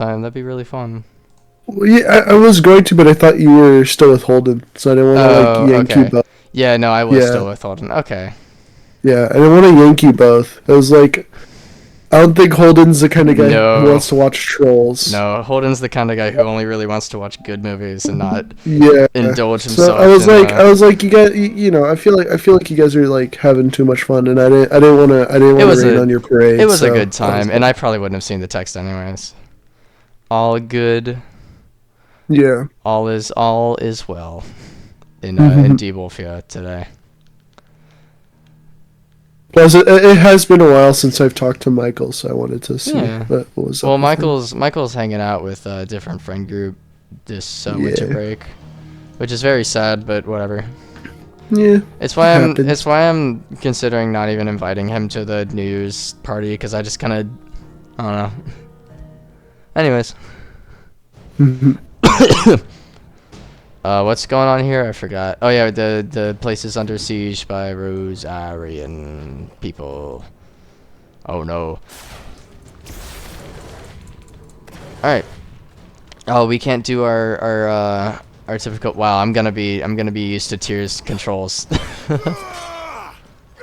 time. That'd be really fun. Well, yeah, I was going to, but I thought you were still with Holden, so I didn't want to like yank you Okay. both. Yeah, no, I was Yeah, still with Holden. Okay. yeah, I didn't want to yank you both. I was like, I don't think Holden's the kind of guy who No. wants to watch Trolls. No, Holden's the kind of guy who only really wants to watch good movies and not Yeah. indulge So himself I was like, you guys, you know, I feel like you guys are like having too much fun, and I didn't want to rain on your parade. It was a so good that was time, and I probably wouldn't have seen the text anyways. All good. Yeah. All is well in Deepwolfia today. Plus, it has been a while since I've talked to Michael, so I wanted to see what was up. Well, with Michael's hanging out with a different friend group this winter Yeah. break, which is very sad, but whatever. him. Yeah. It's why happens. it's why I'm considering not even inviting him to the New Year's party because I just kind of I don't know. Anyways, what's going on here? I forgot. Oh yeah, the place is under siege by Rosarian people. Oh no. All right. Oh, we can't do our typical. Wow, I'm gonna be used to Tears controls.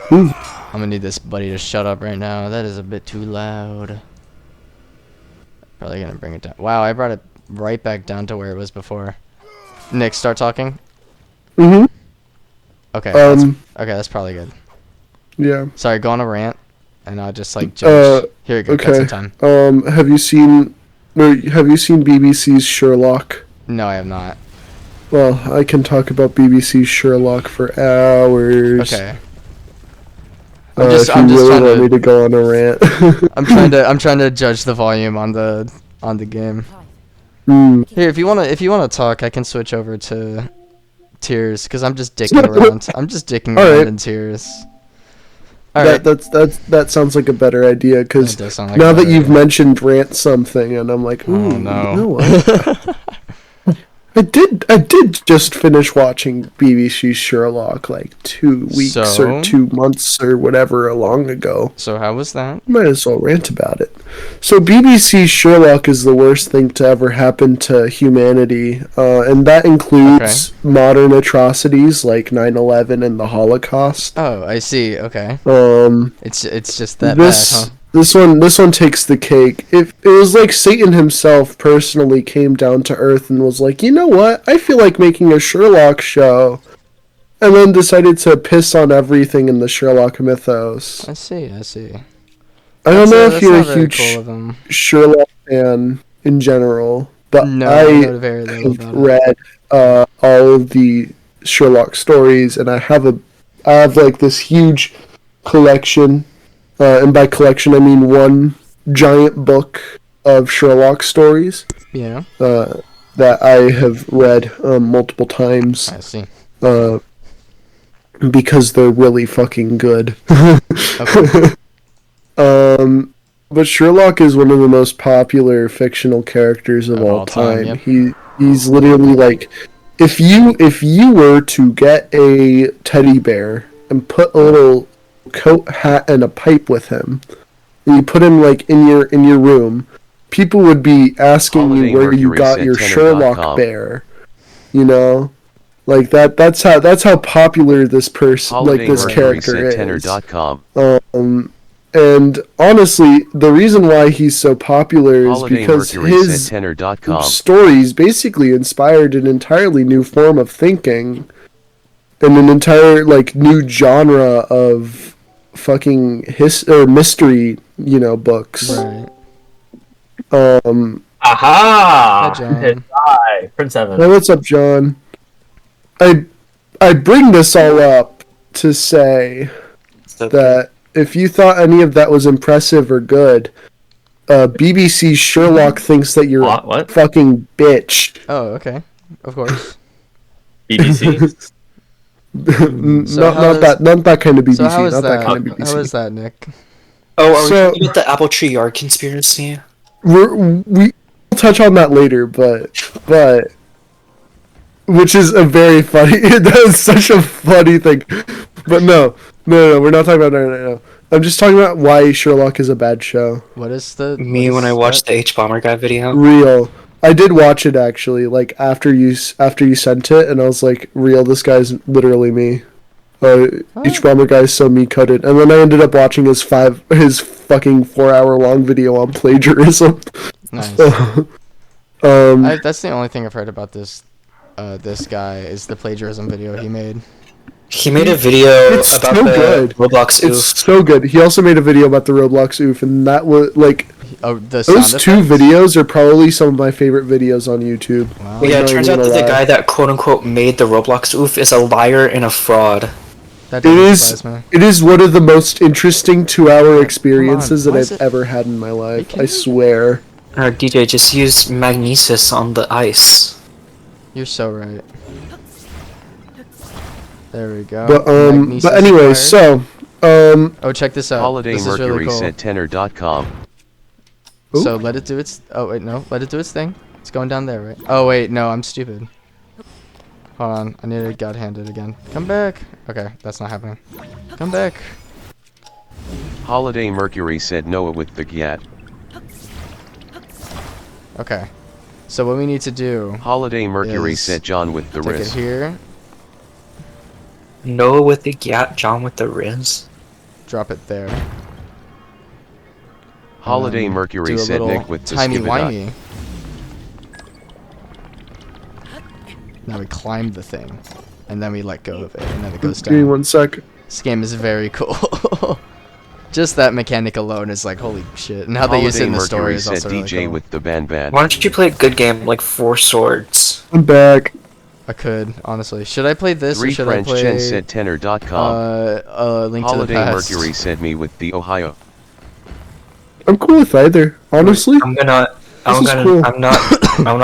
I'm gonna need this buddy to shut up right now. That is a bit too loud. Probably gonna bring it down. Wow, I brought it right back down to where it was before. Nick, start talking. Mm-hmm. Okay. Um. That's probably good. Yeah. Sorry, go on a rant, and I'll just like judge. Here we go. Okay. Cut some time. Have you seen BBC's Sherlock? No, I have not. Well, I can talk about BBC's Sherlock for hours. Okay. I'm just trying want me to go on a rant. I'm trying to judge the volume on the game. Mm. Here, if you wanna talk, I can switch over to Tears because I'm just dicking around. I'm just dicking around right. in Tears. All right. That sounds like a better idea because That does sound like now a that better you've idea. mentioned rant something, and I'm like, ooh, Oh no. you know what? I did just finish watching BBC's Sherlock like 2 weeks So? or 2 months or whatever long ago. So how was that? Might as well rant about it. So BBC's Sherlock is the worst thing to ever happen to humanity, and that includes modern atrocities like 9/11 and the Holocaust. Oh, I see. Okay. It's just that bad, huh? This one takes the cake. It was like Satan himself personally came down to earth and was like, you know what? I feel like making a Sherlock show, and then decided to piss on everything in the Sherlock mythos. I see. I don't know if That's you're not a very huge cool of him. Sherlock fan in general, but No, I know very little have about it. read all of the Sherlock stories, and I have like this huge collection, and by collection I mean one giant book of Sherlock stories Yeah. that I have read multiple times I see. because they're really fucking good. Okay. But Sherlock is one of the most popular fictional characters of all time. Yep. He's literally like, if you were to get a teddy bear and put a little coat, hat, and a pipe with him, and you put him like in your room, people would be asking you where you got your Sherlock bear. You know, like that's how popular this person, like this character is. And honestly, the reason why he's so popular is because his stories basically inspired an entirely new form of thinking and an entire like new genre of fucking mystery, books. Right. Aha! Hi, John. Hi, Prince Evan. Hey, what's up, John? I bring this all up to say that if you thought any of that was impressive or good, BBC's Sherlock thinks that you're a fucking bitch. Oh, okay. Of course. BBC? Not that kind of BBC. So how is not that that? kind of BBC. How is that, Nick? Oh, are we So- talking about the Apple Tree Yard conspiracy? We'll touch on that later, but which is a very funny. That is such a funny thing. But no, we're not talking about that right I'm just talking about why Sherlock is a bad show. What is the Me what when is I watched that? the H Bomber guy video. Real. I did watch it actually, like after you sent it, and I was like, real. This guy's literally me. Each bomber guy is so me coded, and then I ended up watching his fucking 4 hour long video on plagiarism. Nice. Um, That's the only thing I've heard about this guy is the plagiarism video he made. He made a video It's about so the good. Roblox it's oof. so good. He also made a video about the Roblox oof, and that was like Oh, the those sound two effects? videos are probably some of my favorite videos on YouTube. Wow. Yeah, it Not turns even out that gonna the lie. guy that quote unquote made the Roblox oof is a liar and a fraud. That It doesn't is. surprise me. It is one of the most interesting 2 hour experiences why that is I've it- ever had in my life. kidding I me? swear. Our DJ just used magnesis on the ice. You're so right. There we go. But Magnesis but anyway, acquired. so Oh, check this out. Holiday This is Mercury really cool. said tenor.com. Ooh. So let it do its. Oh wait, no. Let it do its thing. It's going down there, right? Oh wait, no. I'm stupid. Hold on. I need to God hand it again. Come back. Okay, that's not happening. Come back. Holiday Mercury said Noah with the Gyat. Okay. So what we need to do? Holiday Mercury Is said John with the Take it Riz. here. Noah with the Gat, John with the Riz. Drop it there. Holiday and Mercury do a said little Nick with the timey Skibidot. wimey. Now we climb the thing, and then we let go of it, and then it goes give me down. 1 sec. This game is very cool. Just that mechanic alone is like holy shit, and how they use it Holiday in the story Mercury is said also really DJ cool. with the Ban Bad. Why don't you play a good game like Four Swords? I'm back. I could honestly. Should I play this or 3 should French I play? Chen said tenor.com. Link Holiday to the Past. Mercury said me with the Ohio. I'm cool with either. Honestly, I'm not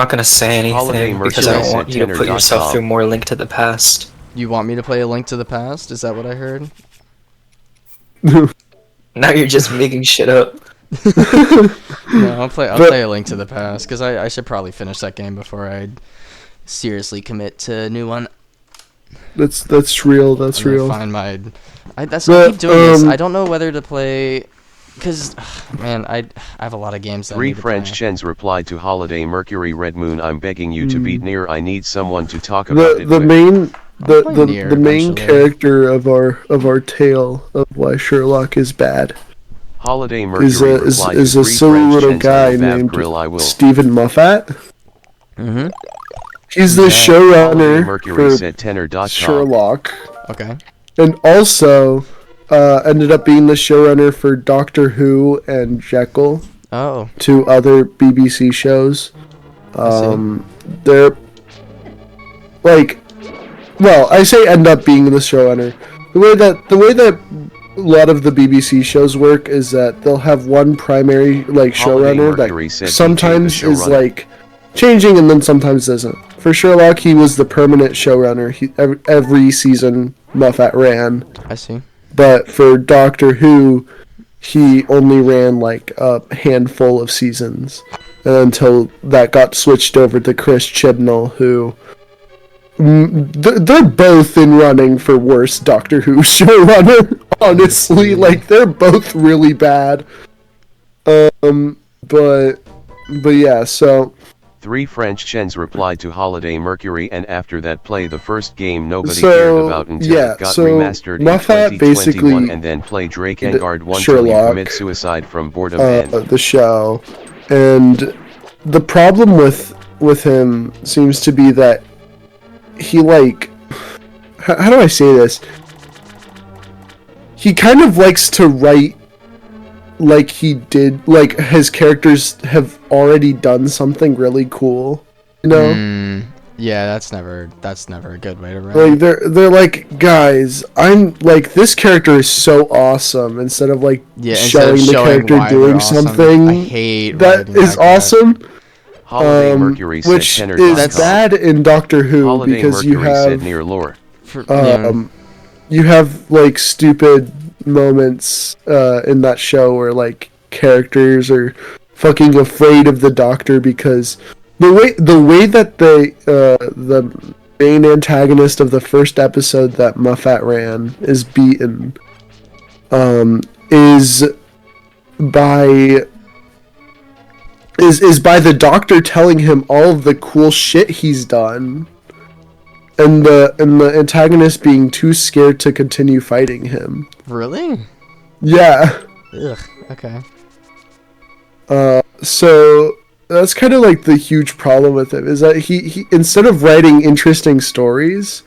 gonna say Holiday anything because Mercury I don't want said you to put tenor.com. yourself through more Link to the Past. You want me to play a Link to the Past? Is that what I heard? Now you're just making shit up. No, I'll play a Link to the Past because I should probably finish that game before I seriously commit to a new one. that's real. That's I'm gonna real. Find my. I But, keep doing this. um, I don't know whether to play, cause man, I have a lot of games that I 3 need to French play. Chens replied to Holiday Mercury Red Moon. I'm begging you to beat Nier. I need someone to talk about it The with. main I'll play Nier the main eventually. character of our tale of why Sherlock is bad Holiday Mercury is replied is to a 3 silly French little Chens guy on the Bav named Grill. I will. Stephen Moffat. Mm-hmm. He's the Yeah. Holiday showrunner Mercury for said tenor.com. Sherlock, Okay. and also ended up being the showrunner for Doctor Who and Jekyll, Oh. two other BBC shows. see. They're like, well, I say end up being the showrunner. The way that a lot of the BBC shows work is that they'll have one primary like Holiday showrunner Mercury that said sometimes DJ the is showrunner. like changing and then sometimes isn't. For Sherlock, he was the permanent showrunner. Every season Moffat ran, I see. but for Doctor Who, he only ran like a handful of seasons until that got switched over to Chris Chibnall, who they're both in running for worst Doctor Who showrunner. Honestly, like they're both really bad. But yeah, so 3 French Chens replied to Holiday Mercury, and after that play the first game nobody So, cared about until yeah, it got so remastered in Moffat 2021, basically and then play Drake did Engard 1 till you Sherlock, commit suicide from boredom and the show, and the problem with him seems to be that he like how do I say this? He kind of likes to write like he did, like his characters have already done something really cool, you know? Yeah, that's never a good way to write. Like they're like, guys, I'm like this character is so awesome, instead of like Yeah, instead showing of the showing character why doing they're awesome. something I hate that writing is like that. awesome. Holiday Mercury said Which tenor.com. is bad in Doctor Who Holiday because Mercury you said have near lore. you have like stupid moments in that show where like characters are fucking afraid of the Doctor because the way that the main antagonist of the first episode that Moffat ran is beaten is by by the Doctor telling him all of the cool shit he's done, and the antagonist being too scared to continue fighting him. Really? Yeah. Ugh. Okay. So that's kind of like the huge problem with him, is that he instead of writing interesting stories,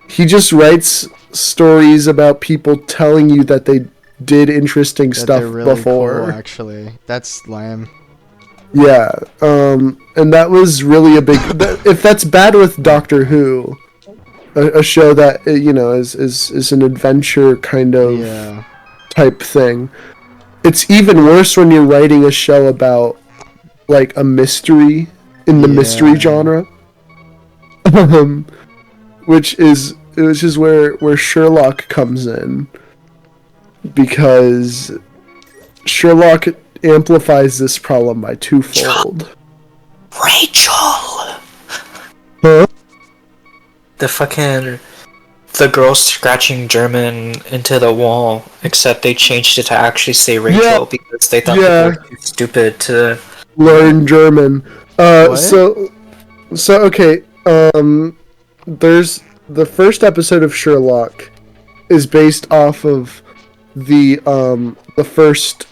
he just writes stories about people telling you that they did interesting That stuff they're really before. cool, actually. That's lame. Yeah, and that was really a big. If that's bad with Doctor Who, a show that is an adventure kind of Yeah. type thing, it's even worse when you're writing a show about like a mystery in the mystery Yeah. genre, which is where Sherlock comes in, because Sherlock amplifies this problem by twofold. Rachel! Huh? The girl scratching German into the wall, except they changed it to actually say Rachel Yeah. because they thought Yeah. people were too stupid to. Learn German. What? So okay. There's the first episode of Sherlock is based off of the first,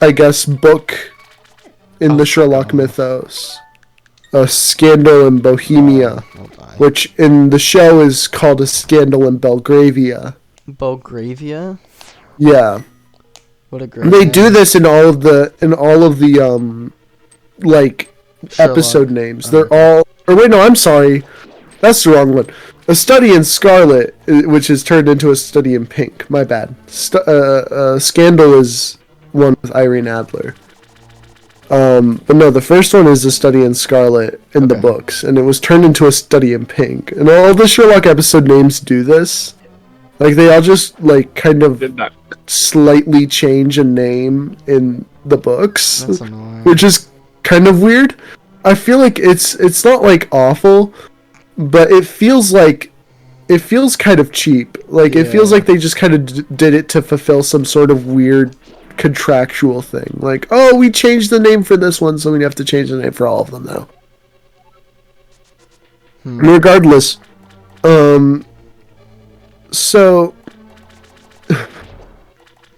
I guess, book in the Sherlock mythos, A Scandal in Bohemia, Hold on. which in the show is called A Scandal in Belgravia. Belgravia? Yeah. What a great They name. do this in all of the like Sherlock. episode names. Oh, They're all. Or wait, no, I'm sorry. That's the wrong one. A Study in Scarlet, which is turned into A Study in Pink. My bad. Scandal is one with Irene Adler. But no, the first one is A Study in Scarlet in the Okay. books, and it was turned into A Study in Pink. And all the Sherlock episode names do this. Like, they all just, like, kind of Did that. slightly change a name in the books, That's annoying. which is kind of weird. I feel like it's not like awful, but it feels kind of cheap. Like, it feels Yeah. like they just kind of did it to fulfill some sort of weird contractual thing. Like, oh, we changed the name for this one, so we have to change the name for all of them now. Regardless, so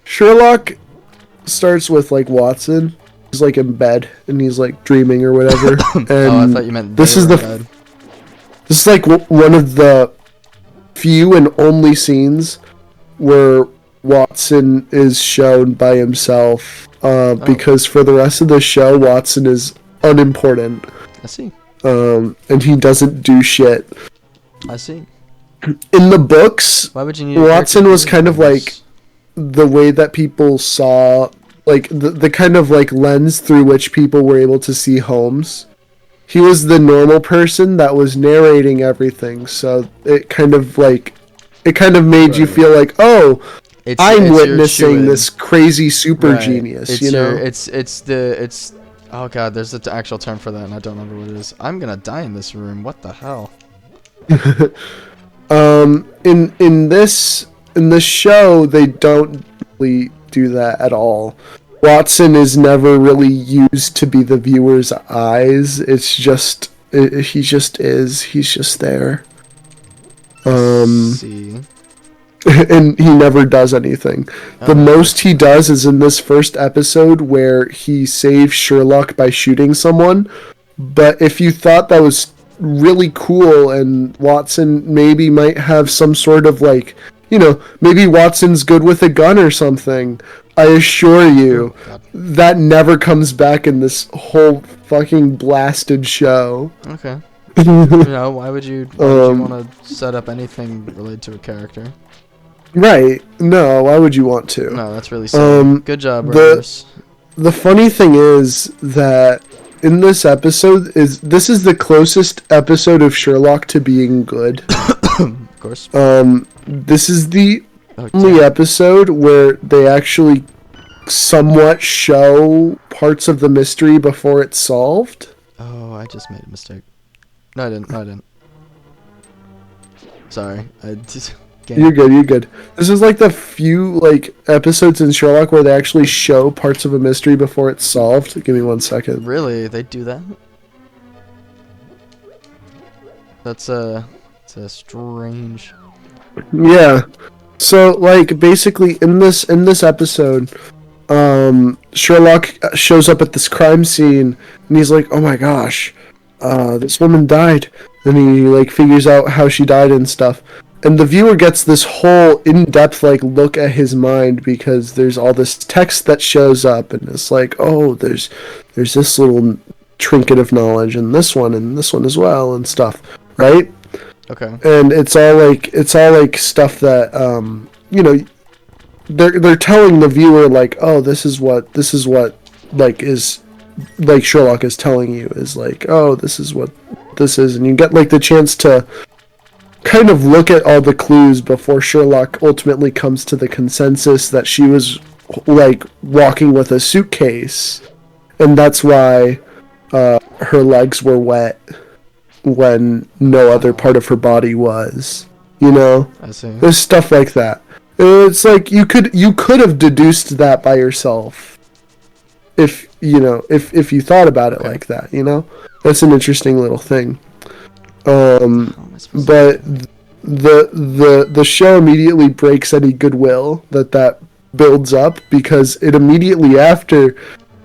Sherlock starts with like Watson. He's like in bed and he's like dreaming or whatever. And Oh, I thought you meant this they is were the dead. this is like one of the few and only scenes where Watson is shown by himself. Because for the rest of the show, Watson is unimportant. I see. And he doesn't do shit. I see. In the books, Why would you need? Watson was kind of like. the way that people saw, like, the kind of like lens through which people were able to see Holmes. He was the normal person that was narrating everything, so it kind of made you feel like, oh, I'm witnessing this crazy super genius, you know? It's oh god, there's an actual term for that and I don't remember what it is. I'm gonna die in this room. What the hell? In this show, they don't really do that at all. Watson is never really used to be the viewer's eyes. It's just he just is. He's just there. See. And he never does anything. The most he does is in this first episode where he saves Sherlock by shooting someone. But if you thought that was really cool and Watson maybe might have some sort of like, maybe Watson's good with a gun or something, I assure you, that never comes back in this whole fucking blasted show. Okay. Why would you want to set up anything related to a character? Right. No, why would you want to? No, that's really silly. Good job, Rose. The funny thing is that in this episode, this is the closest episode of Sherlock to being good. Of course. This is the Oh, only damn. episode where they actually somewhat show parts of the mystery before it's solved. Oh, I just made a mistake. No, I didn't. Sorry. game. You're good. You're good. This is like the few like episodes in Sherlock where they actually show parts of a mystery before it's solved. Give me 1 second. Really? They do that? That's a strange. Yeah. So like basically in this episode, Sherlock shows up at this crime scene and he's like, "Oh my gosh, this woman died." And he like figures out how she died and stuff. And the viewer gets this whole in-depth like look at his mind because there's all this text that shows up and it's like, "Oh, there's this little trinket of knowledge and this one as well and stuff." Right? Okay. And it's all like stuff that you know, they're telling the viewer like, "Oh, this is what like is like Sherlock is telling you is like, oh, this is what this is," and you get like the chance to kind of look at all the clues before Sherlock ultimately comes to the consensus that she was like walking with a suitcase, and that's why her legs were wet when no other part of her body was. You know, I see. there's stuff like that. It's like you could have deduced that by yourself if if you thought about it like that. You know, that's an interesting little thing. How am I supposed to- But the show immediately breaks any goodwill that builds up because it immediately after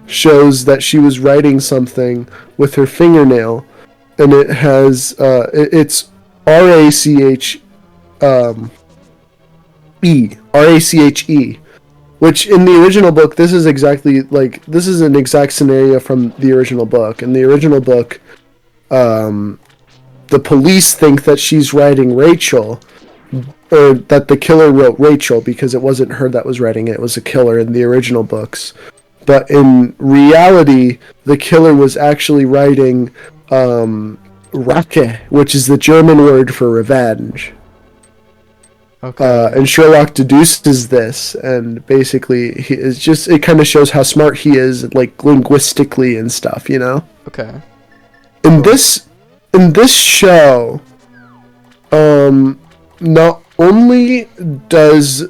shows that she was writing something with her fingernail, and it has it's RACHE, which in the original book this is exactly like this is an exact scenario from the original book. In the original book, the police think that she's writing Rachel, or that the killer wrote Rachel because it wasn't her that was writing it. It was a killer in the original books. But in reality, the killer was actually writing Rache, which is the German word for revenge. Okay. And Sherlock deduces this, and basically it kind of shows how smart he is, like linguistically and stuff, you know? Okay. In this show, not only does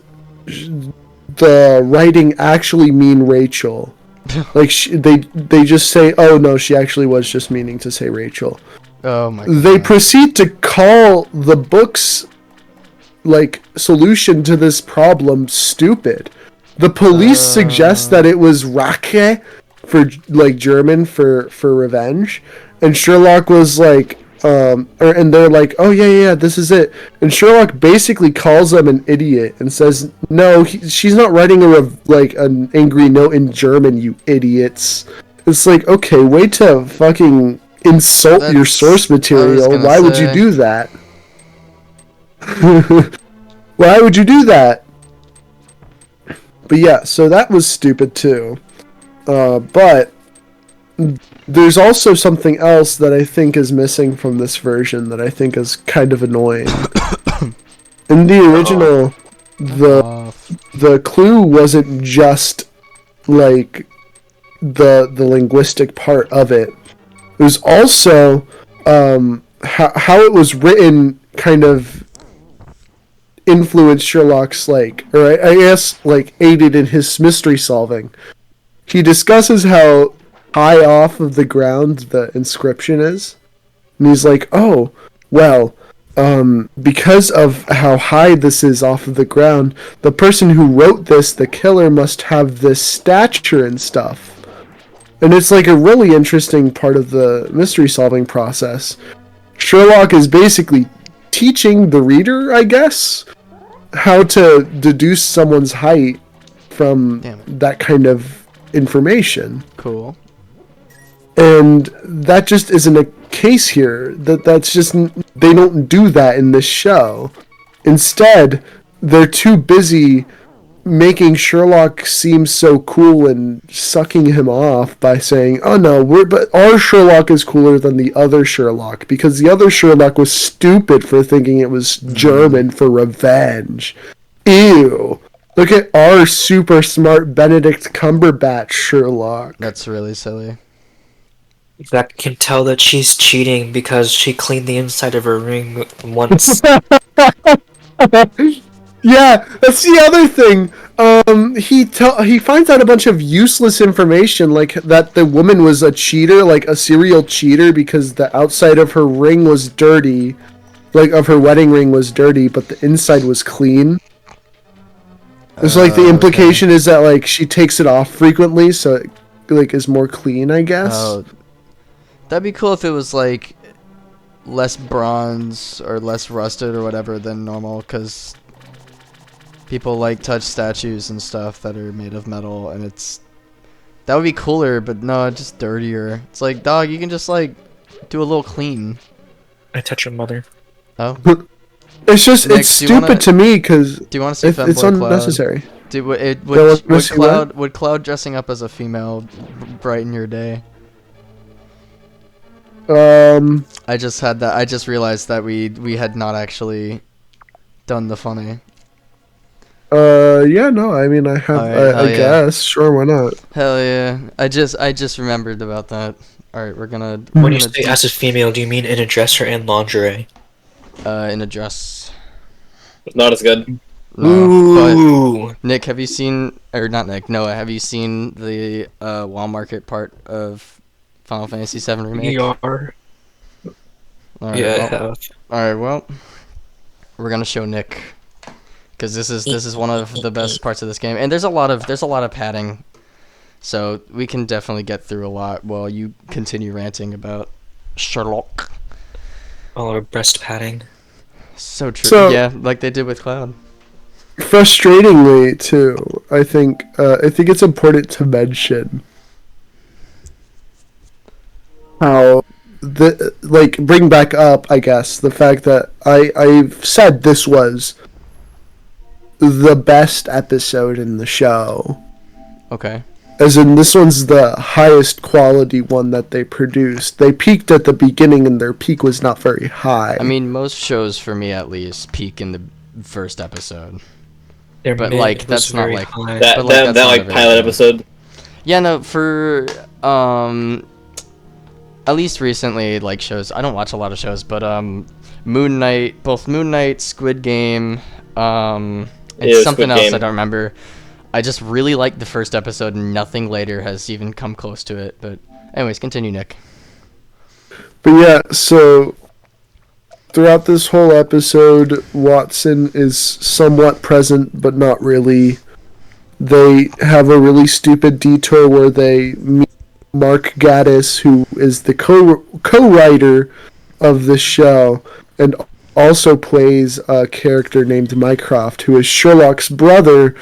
the writing actually mean Rachel, like they just say, "Oh no, she actually was just meaning to say Rachel." Oh my god. They proceed to call the book's like solution to this problem stupid. The police suggest that it was Rache for like German for revenge, and Sherlock was like and they're like, "Oh yeah, this is it." And Sherlock basically calls them an idiot and says, "No, she's not writing like an angry note in German, you idiots." It's like, okay, way to fucking insult your That's- source I was material. gonna Why would you say. do that? Why would you do that? But yeah, so that was stupid too. But there's also something else that I think is missing from this version that I think is kind of annoying. In the original, the clue wasn't just like the linguistic part of it. It was also how it was written kind of influenced Sherlock's like, or I guess like aided in his mystery solving. He discusses how high off of the ground the inscription is, and he's like, "Oh, well, because of how high this is off of the ground, the person who wrote this, the killer, must have this stature and stuff." And it's like a really interesting part of the mystery solving process. Sherlock is basically teaching the reader, I guess, how to deduce someone's height from Damn. that kind of information. Cool. And that just isn't a case here. That's just, they don't do that in this show. Instead, they're too busy making Sherlock seem so cool and sucking him off by saying, "Oh no, but our Sherlock is cooler than the other Sherlock because the other Sherlock was stupid for thinking it was German for revenge. Ew. Look at our super smart Benedict Cumberbatch Sherlock." That's really silly. That can tell that she's cheating because she cleaned the inside of her ring once. Yeah, that's the other thing. He finds out a bunch of useless information, like that the woman was a cheater, like a serial cheater, because the outside of her ring was dirty, like of her wedding ring was dirty, but the inside was clean. It's like the implication is that like she takes it off frequently, so it like is more clean, I guess. Oh, that'd be cool if it was like less bronze or less rusted or whatever than normal, because people like touch statues and stuff that are made of metal, and that would be cooler, but no, it's just dirtier. It's like, dog, you can just like do a little clean. I touch your mother. Oh, It's just Nick, it's do you wanna- stupid to me because do you want to see it's Femboy Cloud? unnecessary. Dude, would wanna see what? Would Cloud dressing up as a female brighten your day? I just realized that we had not actually done the funny. Yeah, no, I mean, I have, Alright, I hell yeah. guess, sure, why not? Hell yeah! I just remembered about that. All right, we're gonna When you say as a female, do you mean in a dress or in lingerie? in a dress. Not as good. No, Ooh. but Nick, have you seen, or not Nick? Noah, have you seen the Wall Market part of Final Fantasy VII Remake? ER. Alright, Yeah, I well, have. alright, well, we're gonna show Nick, because this is one of the best parts of this game, and there's a lot of padding, so we can definitely get through a lot while you continue ranting about Sherlock. All our breast padding. So true. So- Yeah, like they did with Cloud. Frustratingly, too, I think it's important to mention how bring back up, I guess, the fact that I've said this was the best episode in the show. Okay. As in, this one's the highest quality one that they produced. They peaked at the beginning, and their peak was not very high. I mean, most shows, for me at least, peak in the first episode. Their But, mid like, was that's not very like- high. That But, like, that, that's that not like a very pilot good- episode. Yeah, no, for at least recently, like, shows. I don't watch a lot of shows, but Moon Knight, both Moon Knight, Squid Game, and Yeah, something Squid else Game. I don't remember. I just really liked the first episode, and nothing later has even come close to it. But anyways, continue, Nick. But yeah, so throughout this whole episode, Watson is somewhat present, but not really. They have a really stupid detour where they meet Mark Gatiss, who is the co-writer of the show, and also plays a character named Mycroft, who is Sherlock's brother,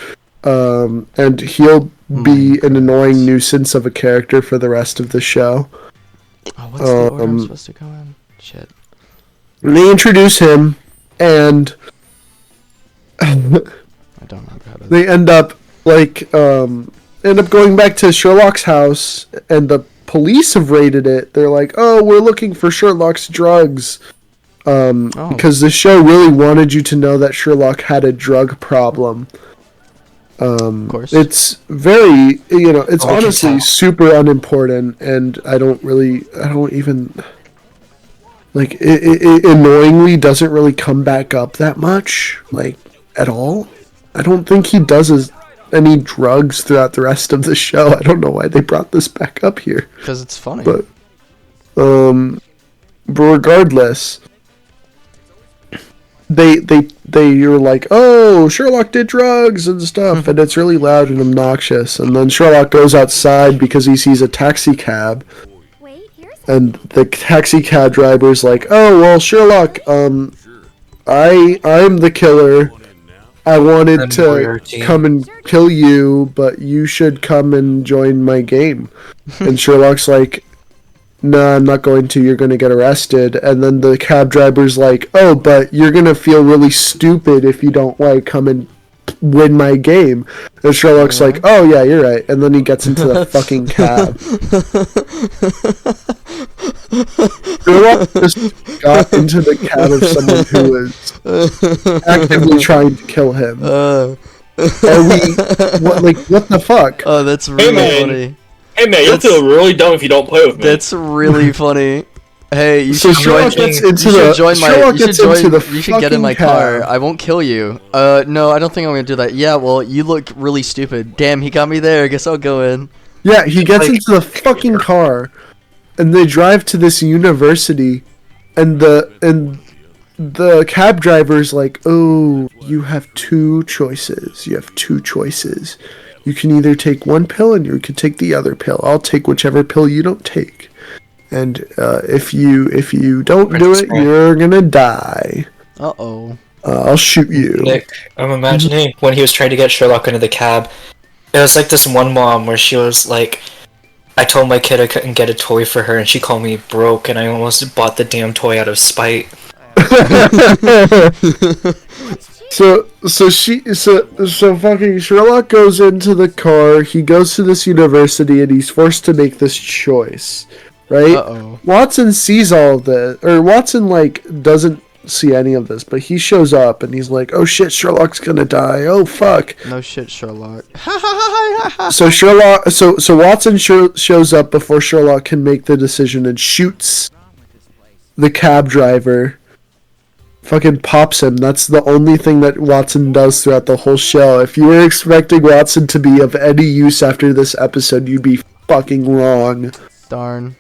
and he'll be an annoying nuisance of a character for the rest of the show. Oh, what's the order I'm supposed to go in? Shit. They introduce him, and I don't remember how to. they end up going back to Sherlock's house, and the police have raided it. They're like, "Oh, we're looking for Sherlock's drugs," because the show really wanted you to know that Sherlock had a drug problem. Of course. It's very, it's Oh, I can honestly tell. super unimportant, and I don't even, like, it annoyingly doesn't really come back up that much, like, at all. I don't think he does any drugs throughout the rest of the show. I don't know why they brought this back up here. Because it's funny. But regardless, you're like, oh, Sherlock did drugs and stuff, and it's really loud and obnoxious. And then Sherlock goes outside because he sees a taxi cab, and the taxi cab driver's like, oh, well, Sherlock, I'm the killer. I wanted I'm to Moriarty. come and kill you, but you should come and join my game. And Sherlock's like, no, I'm not going to. You're going to get arrested. And then the cab driver's like, oh, but you're going to feel really stupid if you don't, like, come and win my game. And Sherlock's like, oh, yeah, you're right. And then he gets into the fucking cab. Sherlock just got into the cab of someone who was actively trying to kill him. What the fuck? Oh, that's really man. funny. Hey man, you'll That's- feel really dumb if you don't play with me. That's really funny. Hey, you So should Sherlock join. gets into You should the join my. Sherlock You should gets join. into the You should get in my fucking car. cab. I won't kill you. No, I don't think I'm gonna do that. Yeah, well, you look really stupid. Damn, he got me there. I guess I'll go in. Yeah, he gets Like- into the fucking car, and they drive to this university, and the cab driver's like, "Oh, you have two choices. You have two choices. You can either take one pill, and you can take the other pill. I'll take whichever pill you don't take. And if you don't do it, you're gonna die. Uh-oh. I'll shoot you." Nick, I'm imagining when he was trying to get Sherlock into the cab. It was like this one mom where she was like, I told my kid I couldn't get a toy for her, and she called me broke, and I almost bought the damn toy out of spite. So fucking Sherlock goes into the car. He goes to this university, and he's forced to make this choice, right? Uh-oh. Watson sees all of this, or Watson like doesn't see any of this, but he shows up and he's like, "Oh shit, Sherlock's gonna die. Oh fuck." No shit, Sherlock. So Watson shows up before Sherlock can make the decision and shoots the cab driver. Fucking pops him. That's the only thing that Watson does throughout the whole show. If you were expecting Watson to be of any use after this episode, you'd be fucking wrong. Darn.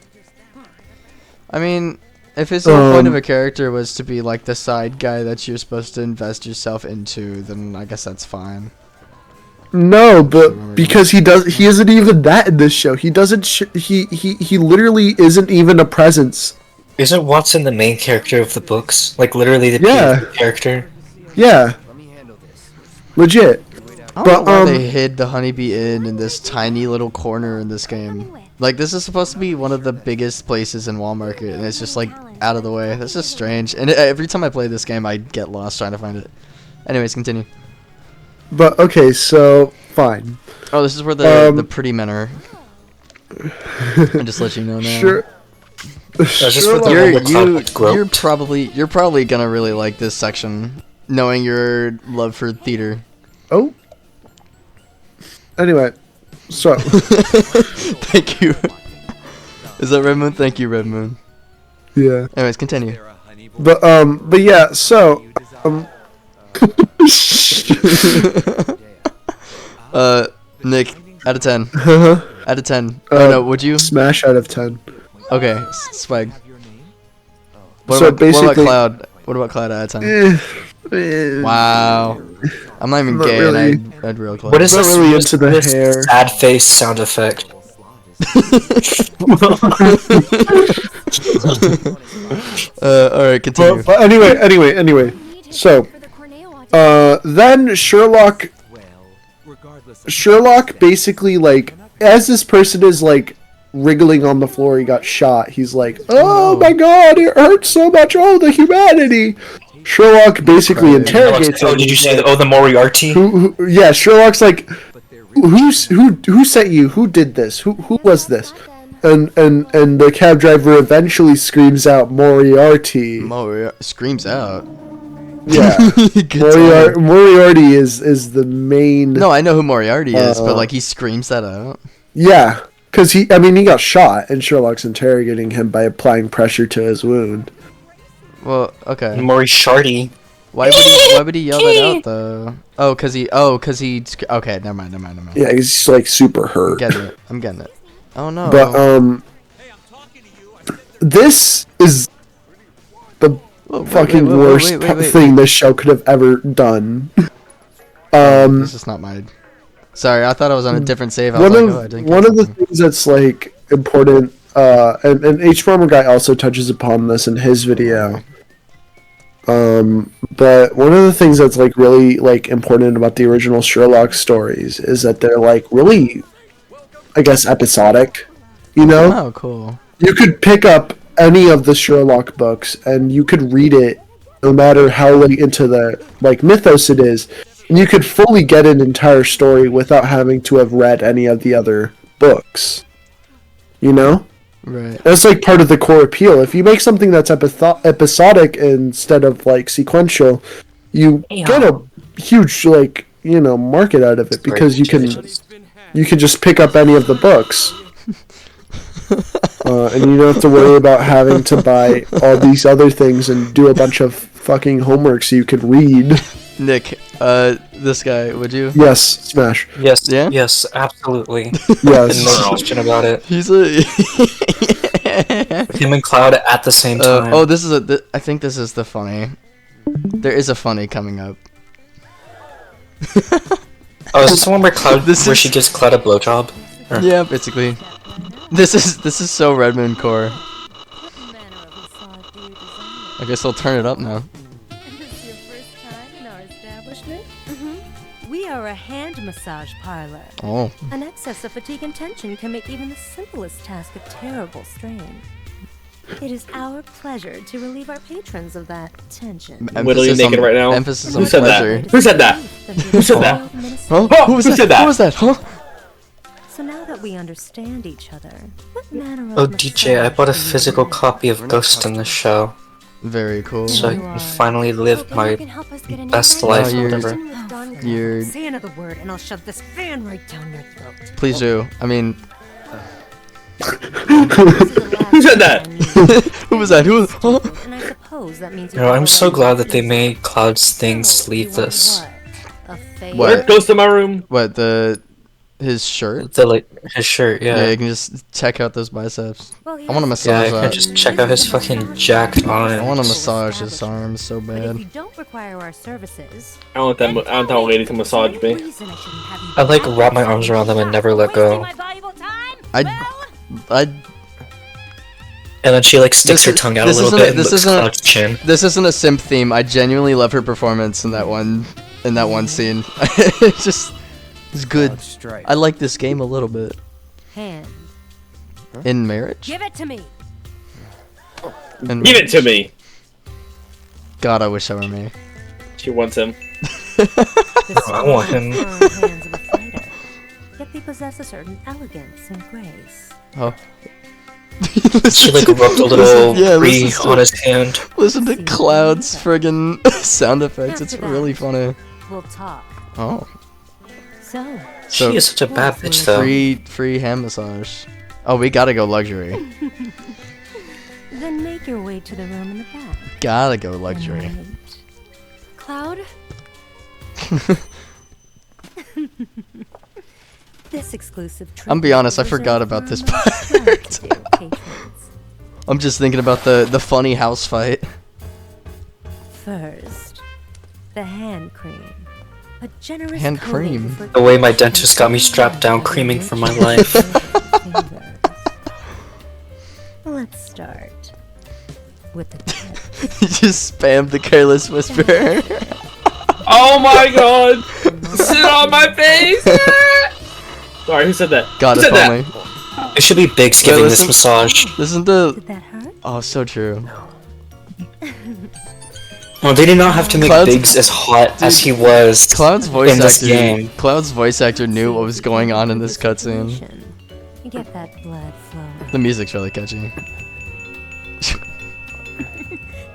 I mean, if his whole point of a character was to be like the side guy that you're supposed to invest yourself into, then I guess that's fine. No, but because he isn't even that in this show. He doesn't. He literally isn't even a presence. Isn't Watson the main character of the books? Like literally the Yeah. character? Yeah. Legit. I don't But, know why they hid the Honeybee Inn in this tiny little corner in this game. Like, this is supposed to be one of the biggest places in Wall Market, and it's just, like, out of the way. That's just strange. And every time I play this game, I get lost trying to find it. Anyways, continue. But okay, so fine. Oh, this is where the pretty men are. I'll just let you know now. Sure. just for the You're, one Cloud was groped. you're probably gonna really like this section, knowing your love for theater. Oh. Anyway, so Thank you. Is that Red Moon? Thank you, Red Moon. yeah, Anyways, continue. but yeah, so Nick, out of 10. Uh-huh. Out of 10. Oh no, would you? smash out of 10. Okay, swag. What So about basically- Cloud? What about Cloud out of 10? Eh, Wow. I'm not even Not gay really. and I'd real Cloud. What is Not this, really this- into the this hair. sad face sound effect? Alright, continue. but anyway. So, then Sherlock basically, like, as this person is, like, wriggling on the floor, he got shot. He's like, "Oh my god, it hurts so much. Oh, the humanity." Sherlock basically interrogates him. Oh, did you say the Moriarty? Yeah, Sherlock's like, who sent you? Who did this? Who was this? And the cab driver eventually screams out, "Moriarty." Screams out. Yeah. Good time. Moriarty is the main. No, I know who Moriarty is, but like he screams that out. Yeah, because he got shot, and Sherlock's interrogating him by applying pressure to his wound. Well, okay. Moriarty. Why would he yell that out though? Okay, never mind. Yeah, he's like super hurt. I'm getting it. Oh no. But this is the Whoa, fucking wait, worst wait. thing this show could have ever done. This is not mine. Sorry, I thought I was on a different save. I was One like, of oh, I didn't one get of the something. things that's like important, and H Farmer Guy also touches upon this in his video. But one of the things that's like really like important about the original Sherlock stories is that they're like really, I guess, episodic. You know, Oh, cool. you could pick up any of the Sherlock books and you could read it, no matter how like into the like mythos it is, and you could fully get an entire story without having to have read any of the other books. You know? Right. That's like part of the core appeal. If you make something that's episodic instead of like sequential, you get a huge like market out of it because you can just pick up any of the books. and you don't have to worry about having to buy all these other things and do a bunch of fucking homework so you can read. Nick, this guy, would you? Yes, Smash. Yes. Yeah? Yes, absolutely. Yes. No question about it. He's a. Him and Cloud at the same time. Oh, this is a. I think this is the funny. There is a funny coming up. Oh, is this the one where Cloud, This where is- she gives Cloud a blowjob? Yeah, basically. This is so Redmond core. I guess I'll turn it up now. Is this your first time in our establishment? We are a hand massage parlor. Oh, An excess of fatigue and tension can make even the simplest task a terrible strain. It is our pleasure to relieve our patrons of that tension. Literally emphasis naked on- right now. Emphasis Who on said that? pleasure. Who said that? Who said that? Huh? Oh, Who was who that? said that? Who was that? Huh? So now that we understand each other, what manner Oh, of DJ, I massage bought a do you physical recommend? copy of Ghost in the Shell, Very cool. so I You can are- finally live Hoping my you can help us get a new best friend? life No, you're- ever. You're. Say another word and I'll shove this fan right down your throat. Please do. I mean, Who said that? who was that? Who? Huh? And I suppose that means You know, I'm so glad that they made Cloud's thing sleeveless. What? What? Goes to my room. What his shirt? The like his shirt, Yeah, yeah. you can just check out those biceps. I want to Yeah, massage I can that. just check out his fucking jacked I arm. want to massage his arms so But if bad. you don't require our services, I want that. I want that lady to massage me. I like wrap my arms around them and never let go. I. And then she like sticks This her is- tongue out a this little isn't a- bit and this looks isn't a- Cloud's chin. This isn't a simp theme. I genuinely love her performance in that one scene. It's just, it's good. I like this game a little bit. hand. In marriage? Give it to me. In Give it to me. God, I wish that were me. She wants him. I want him. Firm hands of a fighter. Yet they possess a certain elegance and grace. Oh. She like rubbed a little yeah, tree listen to- on his hand. Listen to Cloud's friggin' sound effects. It's really funny. We'll talk. Oh. So, So She is such a bad bitch though. free hand massage. Oh, we gotta go luxury. then make your way to the room in the back. Gotta go luxury. Right. Cloud? This exclusive I'm be honest, I forgot about this part. I'm just thinking about the funny house fight. First, the hand cream. A generous Hand coating cream? for The way my dentist got me strapped down creaming for my life. fingers. Let's start with the tip. You just spammed the careless whisperer. Oh my god! Sit on my face! Sorry, who said that? God, who if said that? only. It should be Biggs giving this listen- massage. Listen to. Did that hurt? Oh, so true. Well, they did not have to make Cloud's- Biggs as hot as he was Cloud's voice in this actor. game. Cloud's voice actor knew what was going on in this cutscene. You get that blood flowing. The music's really catchy.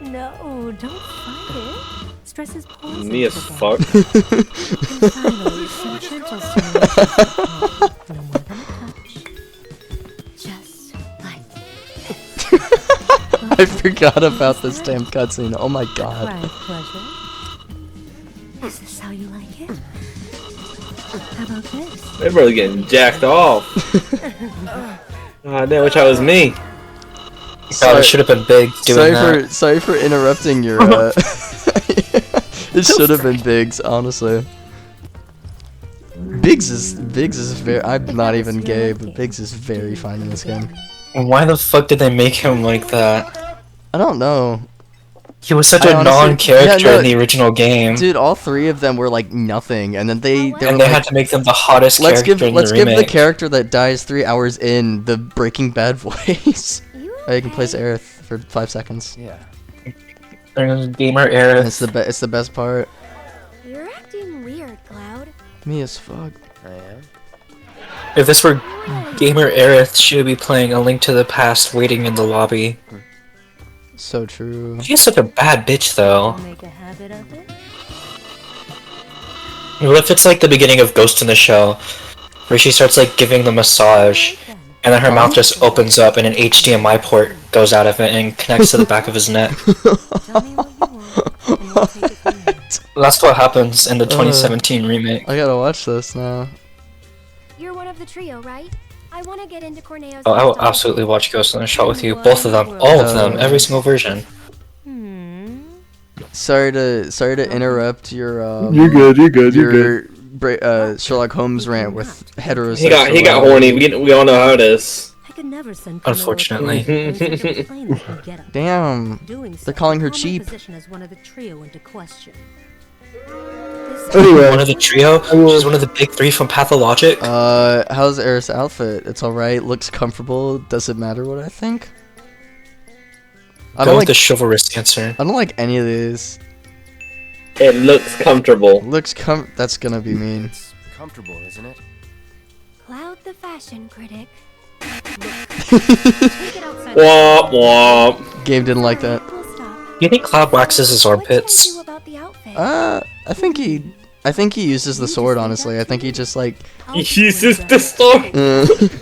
No, don't fight it. Stress is poison. Me as to the fuck. body. And finally, some gentle stimulation of the palm. No more than a touch. Just like I forgot about this damn cutscene. Oh my god. right pleasure. Is this how you like it? How about this? They're really getting jacked off. God damn, wish I was me. God, it should have been Biggs doing that. Sorry for interrupting your. It should have been Biggs, honestly. Biggs is very. I'm not even gay, but Biggs is very fine in this game. Why the fuck did they make him like that? I don't know, He was such I a honestly- non-character yeah, no, in the original game, dude. All three of them were like nothing, and then they were and they like, had to make them the hottest let's character in give the the remake. character that dies 3 hours in the Breaking Bad voice. Oh, you can play as Aerith for 5 seconds. There's Gamer Era. It's the best part. You're acting weird, Cloud. Me as fuck. If this were Gamer Aerith, she would be playing A Link to the Past, waiting in the lobby. So true. She's such a bad bitch, though. Make a habit of it? What if it's like the beginning of Ghost in the Shell, where she starts like giving the massage, and then her mouth just opens up, and an HDMI port goes out of it and connects to the back of his neck. Tell me what you want, and we'll take it from there. That's what happens in the 2017 remake. I gotta watch this now. You're one of the trio, right? I want to get into Corneo's. Oh, I will absolutely watch Ghost in the Shell with you. Both of them, all of them, every single version. Sorry to interrupt your You're good. You're good. You're good. your Sherlock Holmes rant with heterosexual. He got horny. We all know how it is. I could never send Unfortunately. Damn. They're calling her cheap. Position as one of the trio into question. Anyway, One of the trio? She's one of the big three from Pathologic? How's Eris' outfit? It's alright, looks comfortable, does it matter what I think? I Go don't with like the chivalrous answer. I don't like any of these. It looks comfortable. That's gonna be mean. It's comfortable, isn't it? Cloud the fashion critic. Womp womp. Game didn't like that. We'll stop. Do you think Cloud waxes his What can I armpits? do about the outfit? I think he uses the sword, honestly. I think he just like He uses the sword.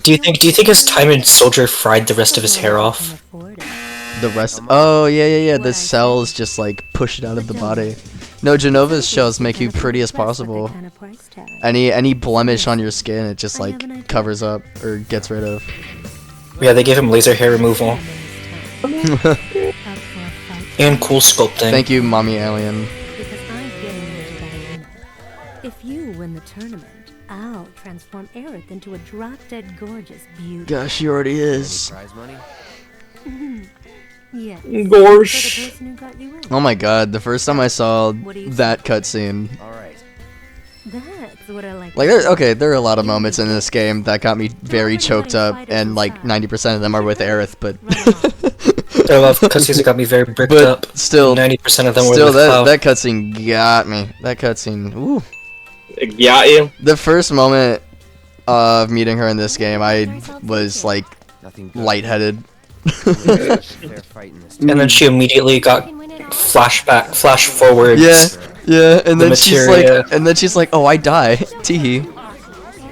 Do you think his time in Soldier fried the rest of his hair off? the rest. Oh yeah. The cells just like push it out of the body. No, Genova's shells make you pretty as possible. Any blemish on your skin, it just like covers up or gets rid of. Yeah, they gave him laser hair removal. And cool sculpting. Thank you, mommy alien. Because I'm getting you to better winner. If you win the tournament, I'll transform Aerith into a drop-dead gorgeous beauty. Gosh, she already is. Prize money? Yes. Gorsh. For the person who got you in. Oh my god, the first time I saw that cutscene, All right. That's what I like. like there are a lot of moments in this game that got me very choked up, and like 90% of them are with Aerith, but I love cutscenes that got me very bricked but up. still 90% of them were still with that Cloud. that cutscene got me. That cutscene, ooh. Got you. The first moment of meeting her in this game, I was like Nothing good. lightheaded. Fair fight in this. And then she immediately got Can win it all. flash forwards. Yeah, and The then she's like, oh, I die. Teehee.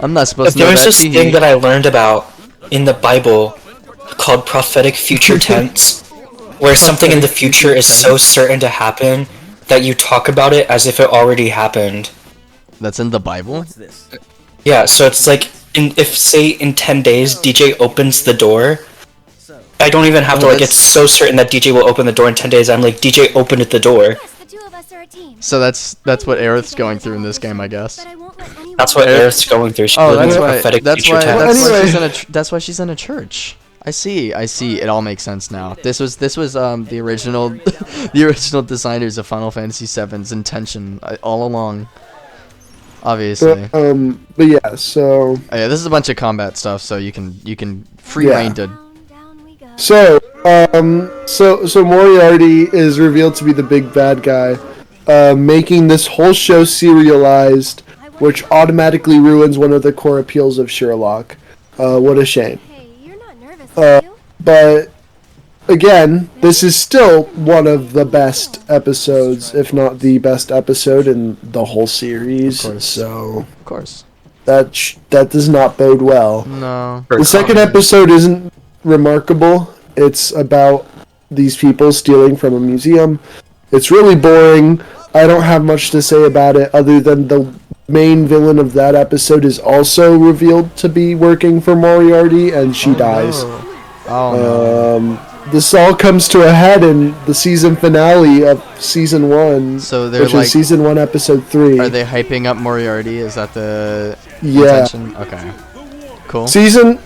I'm not supposed If to know there was that. this thing that I learned about in the Bible called prophetic future tense, where something in the future is so certain to happen that you talk about it as if it already happened. That's in the Bible. What's this? Yeah, so it's like, if say in 10 days DJ opens the door, I don't even have to, like, it's so certain that DJ will open the door in 10 days, I'm like, DJ opened the door. Yes, the two of us are a team. So that's what Aerith's going through in this game, I guess. But I won't let anyone That's what Aerith's going through. She's Oh, living that's a why. prophetic That's future why. tense. That's why she's in a church. I see. It all makes sense now. This was the original the original designers of Final Fantasy VII's intention all along. Obviously. But yeah, so Oh, yeah, this is a bunch of combat stuff, so you can free Yeah. reign to. down we go. so Moriarty is revealed to be the big bad guy, making this whole show serialized, which automatically ruins one of the core appeals of Sherlock. What a shame. Hey, you're not nervous, are you? But again, this is still one of the best episodes, if not the best episode in the whole series. Of course. So Of course. that does not bode well. No. The second episode isn't remarkable. It's about these people stealing from a museum. It's really boring. I don't have much to say about it other than the main villain of that episode is also revealed to be working for Moriarty, and she dies. Oh no. This all comes to a head in the season finale of season 1, So they're which like, is season 1, episode 3. are they hyping up Moriarty? Is that the Yeah. intention? Okay. Cool. Season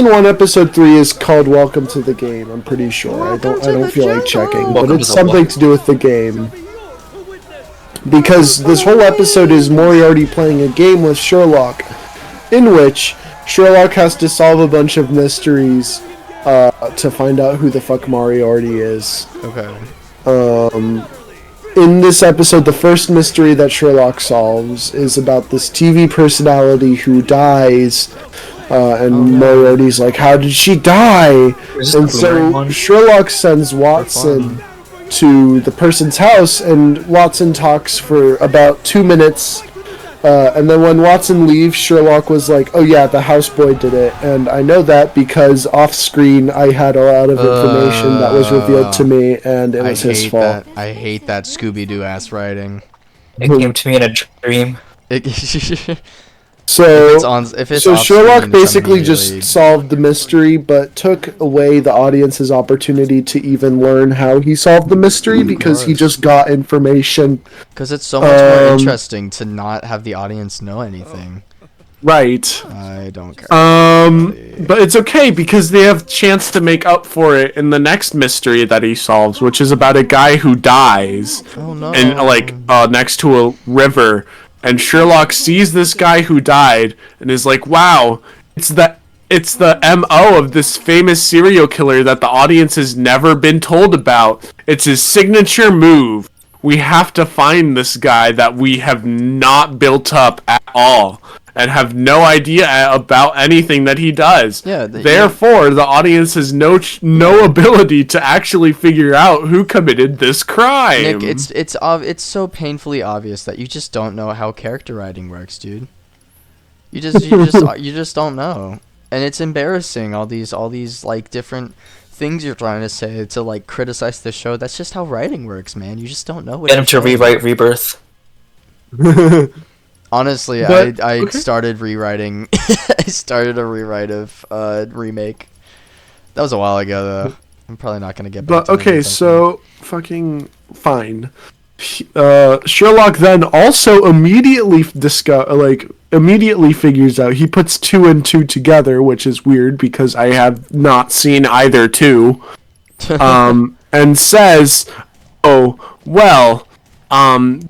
1, episode 3 is called Welcome to the Game. I'm pretty sure. I don't feel like checking, but Welcome it's to the something to do with the game. Because this whole episode is Moriarty playing a game with Sherlock, in which Sherlock has to solve a bunch of mysteries to find out who the fuck Moriarty is. Okay. In this episode, the first mystery that Sherlock solves is about this TV personality who dies, and Moriarty's like, how did she die? Is this And the boomerang so one? Sherlock sends Watson to the person's house, and Watson talks for about 2 minutes And then when Watson leaves, Sherlock was like, "Oh yeah, the houseboy did it," and I know that because off screen I had a lot of information that was revealed to me, and it was his fault. I hate that Scooby-Doo ass writing. It came to me in a dream. So, if it's so off Sherlock screen, basically something really- just solved the mystery, but took away the audience's opportunity to even learn how he solved the mystery because he just got information. Because it's so much more interesting to not have the audience know anything. Right. I don't care. But it's okay because they have chance to make up for it in the next mystery that he solves, which is about a guy who dies Oh no. and next to a river. And Sherlock sees this guy who died and is like, "Wow, it's the MO of this famous serial killer that the audience has never been told about. It's his signature move. We have to find this guy that we have not built up at all and have no idea about anything that he does. Yeah, Therefore, the audience has no ability to actually figure out who committed this crime." Nick, it's so painfully obvious that you just don't know how character writing works, dude. You just don't know, and it's embarrassing. All these like different things you're trying to say to like criticize the show. That's just how writing works, man. You just don't know what. Get him to rewrite Rebirth. Honestly, But, I okay. started rewriting. I started a rewrite of remake. That was a while ago, though. I'm probably not gonna get back. But to okay, anything. so fucking fine. Sherlock then also immediately figures out. He puts 2 and 2 together, which is weird because I have not seen either two. And says, "Oh well."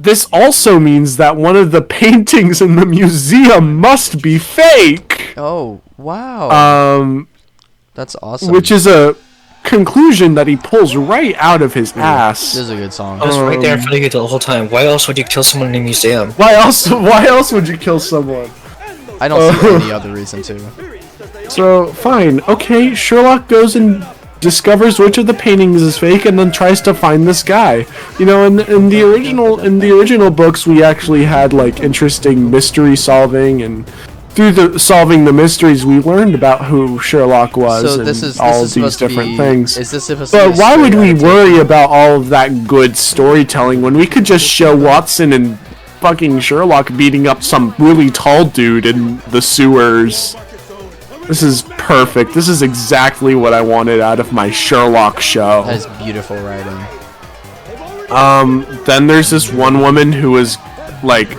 This also means that one of the paintings in the museum must be fake. Oh wow. That's awesome. Which is a conclusion that he pulls right out of his ass. This is a good song. I was right there in front of you the whole time. Why else would you kill someone in a museum? Why else would you kill someone? I don't see any other reason to. So fine, okay. Sherlock goes and discovers which of the paintings is fake, and then tries to find this guy. You know, in the original books, we actually had like interesting mystery solving, and through solving the mysteries, we learned about who Sherlock was So and this is all of these supposed to different be- things. Is this supposed to be But a why would straight we adaptation? worry about all of that good storytelling when we could just show Watson and fucking Sherlock beating up some really tall dude in the sewers? This is perfect. This is exactly what I wanted out of my Sherlock show. That is beautiful writing. Then there's this one woman who is like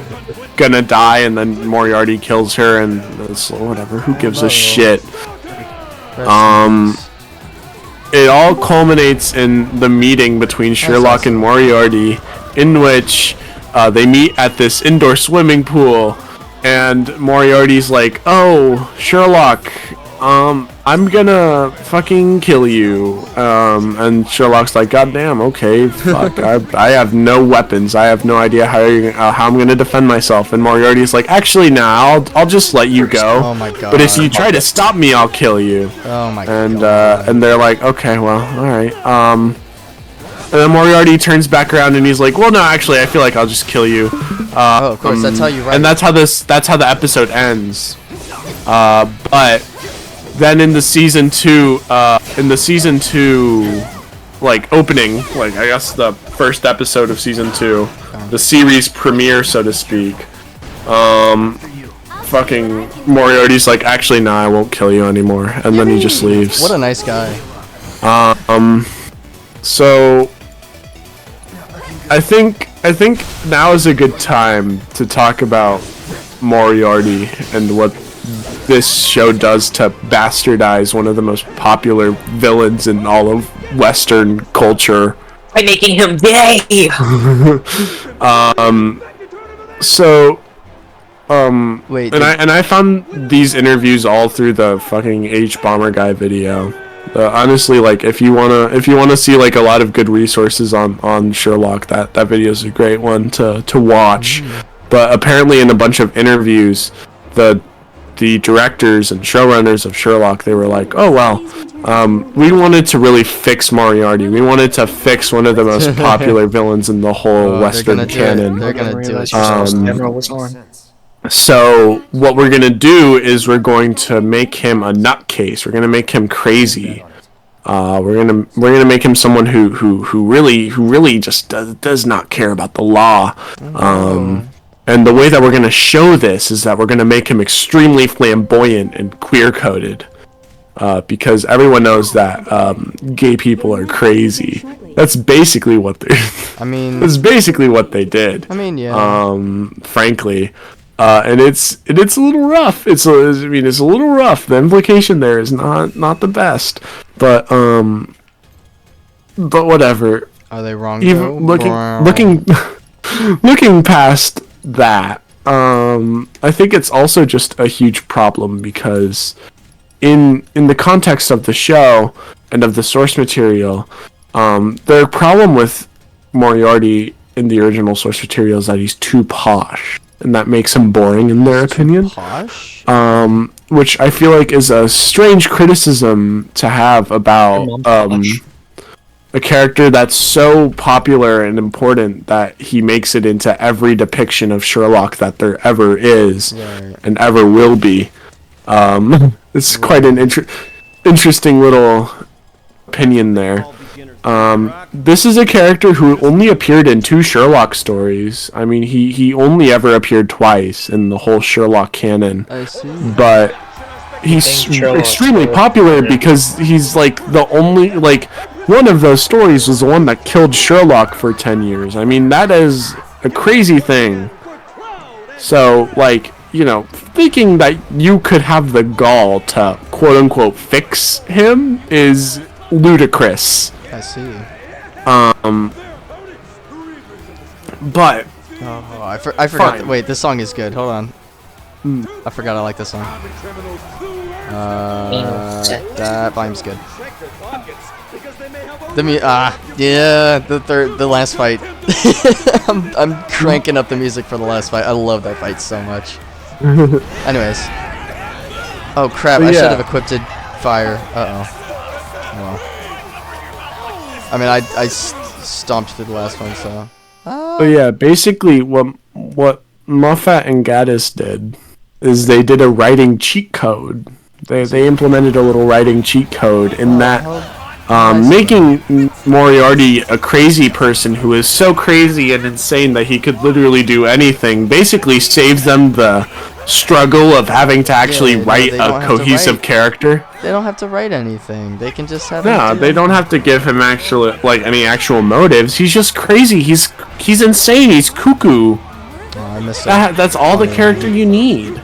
gonna die, and then Moriarty kills her, and it's whatever. Who gives a shit? It all culminates in the meeting between Sherlock and Moriarty, in which they meet at this indoor swimming pool, and Moriarty's like, "Oh, Sherlock, I'm gonna fucking kill you." And Sherlock's like, "God damn, okay, fuck, I have no weapons. I have no idea how I'm gonna defend myself." And Moriarty's like, "Actually, nah, I'll just let you go. Oh my god. But if you try to stop me, I'll kill you." Oh my And god. and they're like, "Okay, well, all right." And then Moriarty turns back around and he's like, "Well, no, actually, I feel like I'll just kill you." Oh, of course, that's how you write. And that's how the episode ends. But then in the season two, like opening, like I guess the first episode of season 2, the series premiere, so to speak. Fucking Moriarty's like, "Actually, no, I won't kill you anymore," and then he just leaves. What a nice guy. So I think now is a good time to talk about Moriarty and what this show does to bastardize one of the most popular villains in all of Western culture. By making him gay! Wait. And I found these interviews all through the fucking H Bomber Guy video. Honestly, like if you wanna see like a lot of good resources on Sherlock, that video is a great one to watch. But apparently, in a bunch of interviews, the directors and showrunners of Sherlock, they were like, "Oh well, we wanted to really fix Moriarty. We wanted to fix one of the most popular villains in the whole Western canon." They're gonna do it. Camera was on. So what we're gonna do is we're going to make him a nutcase. We're gonna make him crazy. We're gonna make him someone who really just does not care about the law. And the way that we're gonna show this is that we're gonna make him extremely flamboyant and queer coded. Because everyone knows that gay people are crazy. That's basically what they. I mean, that's basically what they did. I mean, yeah. Frankly, and it's a little rough. It's a little rough. The implication there is not the best, but whatever. Are they wrong? Even looking past that, I think it's also just a huge problem because in the context of the show and of the source material, the problem with Moriarty in the original source material is that he's too posh, and that makes him boring in their opinion. Posh? Which I feel like is a strange criticism to have about a character that's so popular and important that he makes it into every depiction of Sherlock that there ever is and ever will be. It's quite an interesting little opinion there. This is a character who only appeared in 2 Sherlock stories. I mean, he only ever appeared twice in the whole Sherlock canon. I see. But he's extremely popular because he's like the only, like, one of those stories was the one that killed Sherlock for 10 years. I mean, that is a crazy thing. So, like, you know, thinking that you could have the gall to quote-unquote fix him is ludicrous. I see. But I forgot. Wait, this song is good. Hold on. I forgot I like this song. That volume's good. The last fight. I'm cranking up the music for the last fight. I love that fight so much. Anyways. Oh crap! I should have equipped fire. Oh well. I mean, I stomped through the last one, so. But yeah, basically what Moffat and Gaddis did is they did a writing cheat code. They implemented a little writing cheat code in that making Moriarty a crazy person who is so crazy and insane that he could literally do anything basically saves them the struggle of having to actually write a cohesive character. They don't have to write anything. They can just have. No, they don't have to give him any actual motives. He's just crazy. He's insane. He's cuckoo. Oh, I missed that's all the character you need.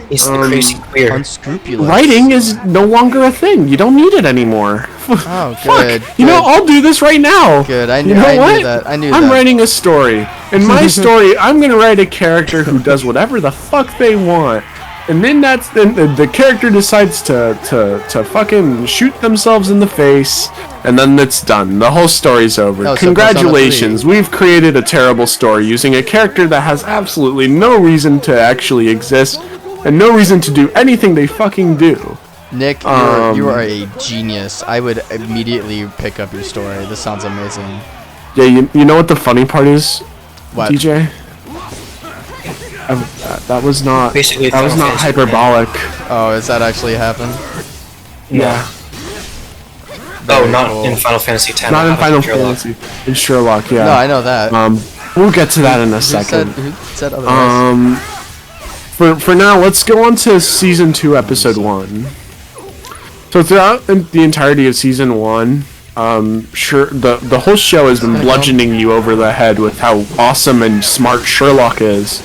He's the crazy queer. Unscrupulous. Writing is no longer a thing. You don't need it anymore. Oh, good. You know, I'll do this right now. Good. I knew that. I knew that. I'm writing a story. In my story, I'm gonna write a character who does whatever the fuck they want. And then the character decides to fucking shoot themselves in the face, and then it's done. The whole story's over. Oh, Congratulations, we've created a terrible story using a character that has absolutely no reason to actually exist, and no reason to do anything they fucking do. Nick, you are a genius. I would immediately pick up your story. This sounds amazing. Yeah, you know what the funny part is, what? DJ? That was not hyperbolic. Oh, is that actually happened? Yeah. Oh, not in Final Fantasy X. Not in Final Fantasy. In Sherlock, yeah. No, I know that. We'll get to that in a second. Who said otherwise? For now, let's go on to Season 2, Episode 1. So throughout the entirety of Season 1, the whole show has been bludgeoning you over the head with how awesome and smart Sherlock is.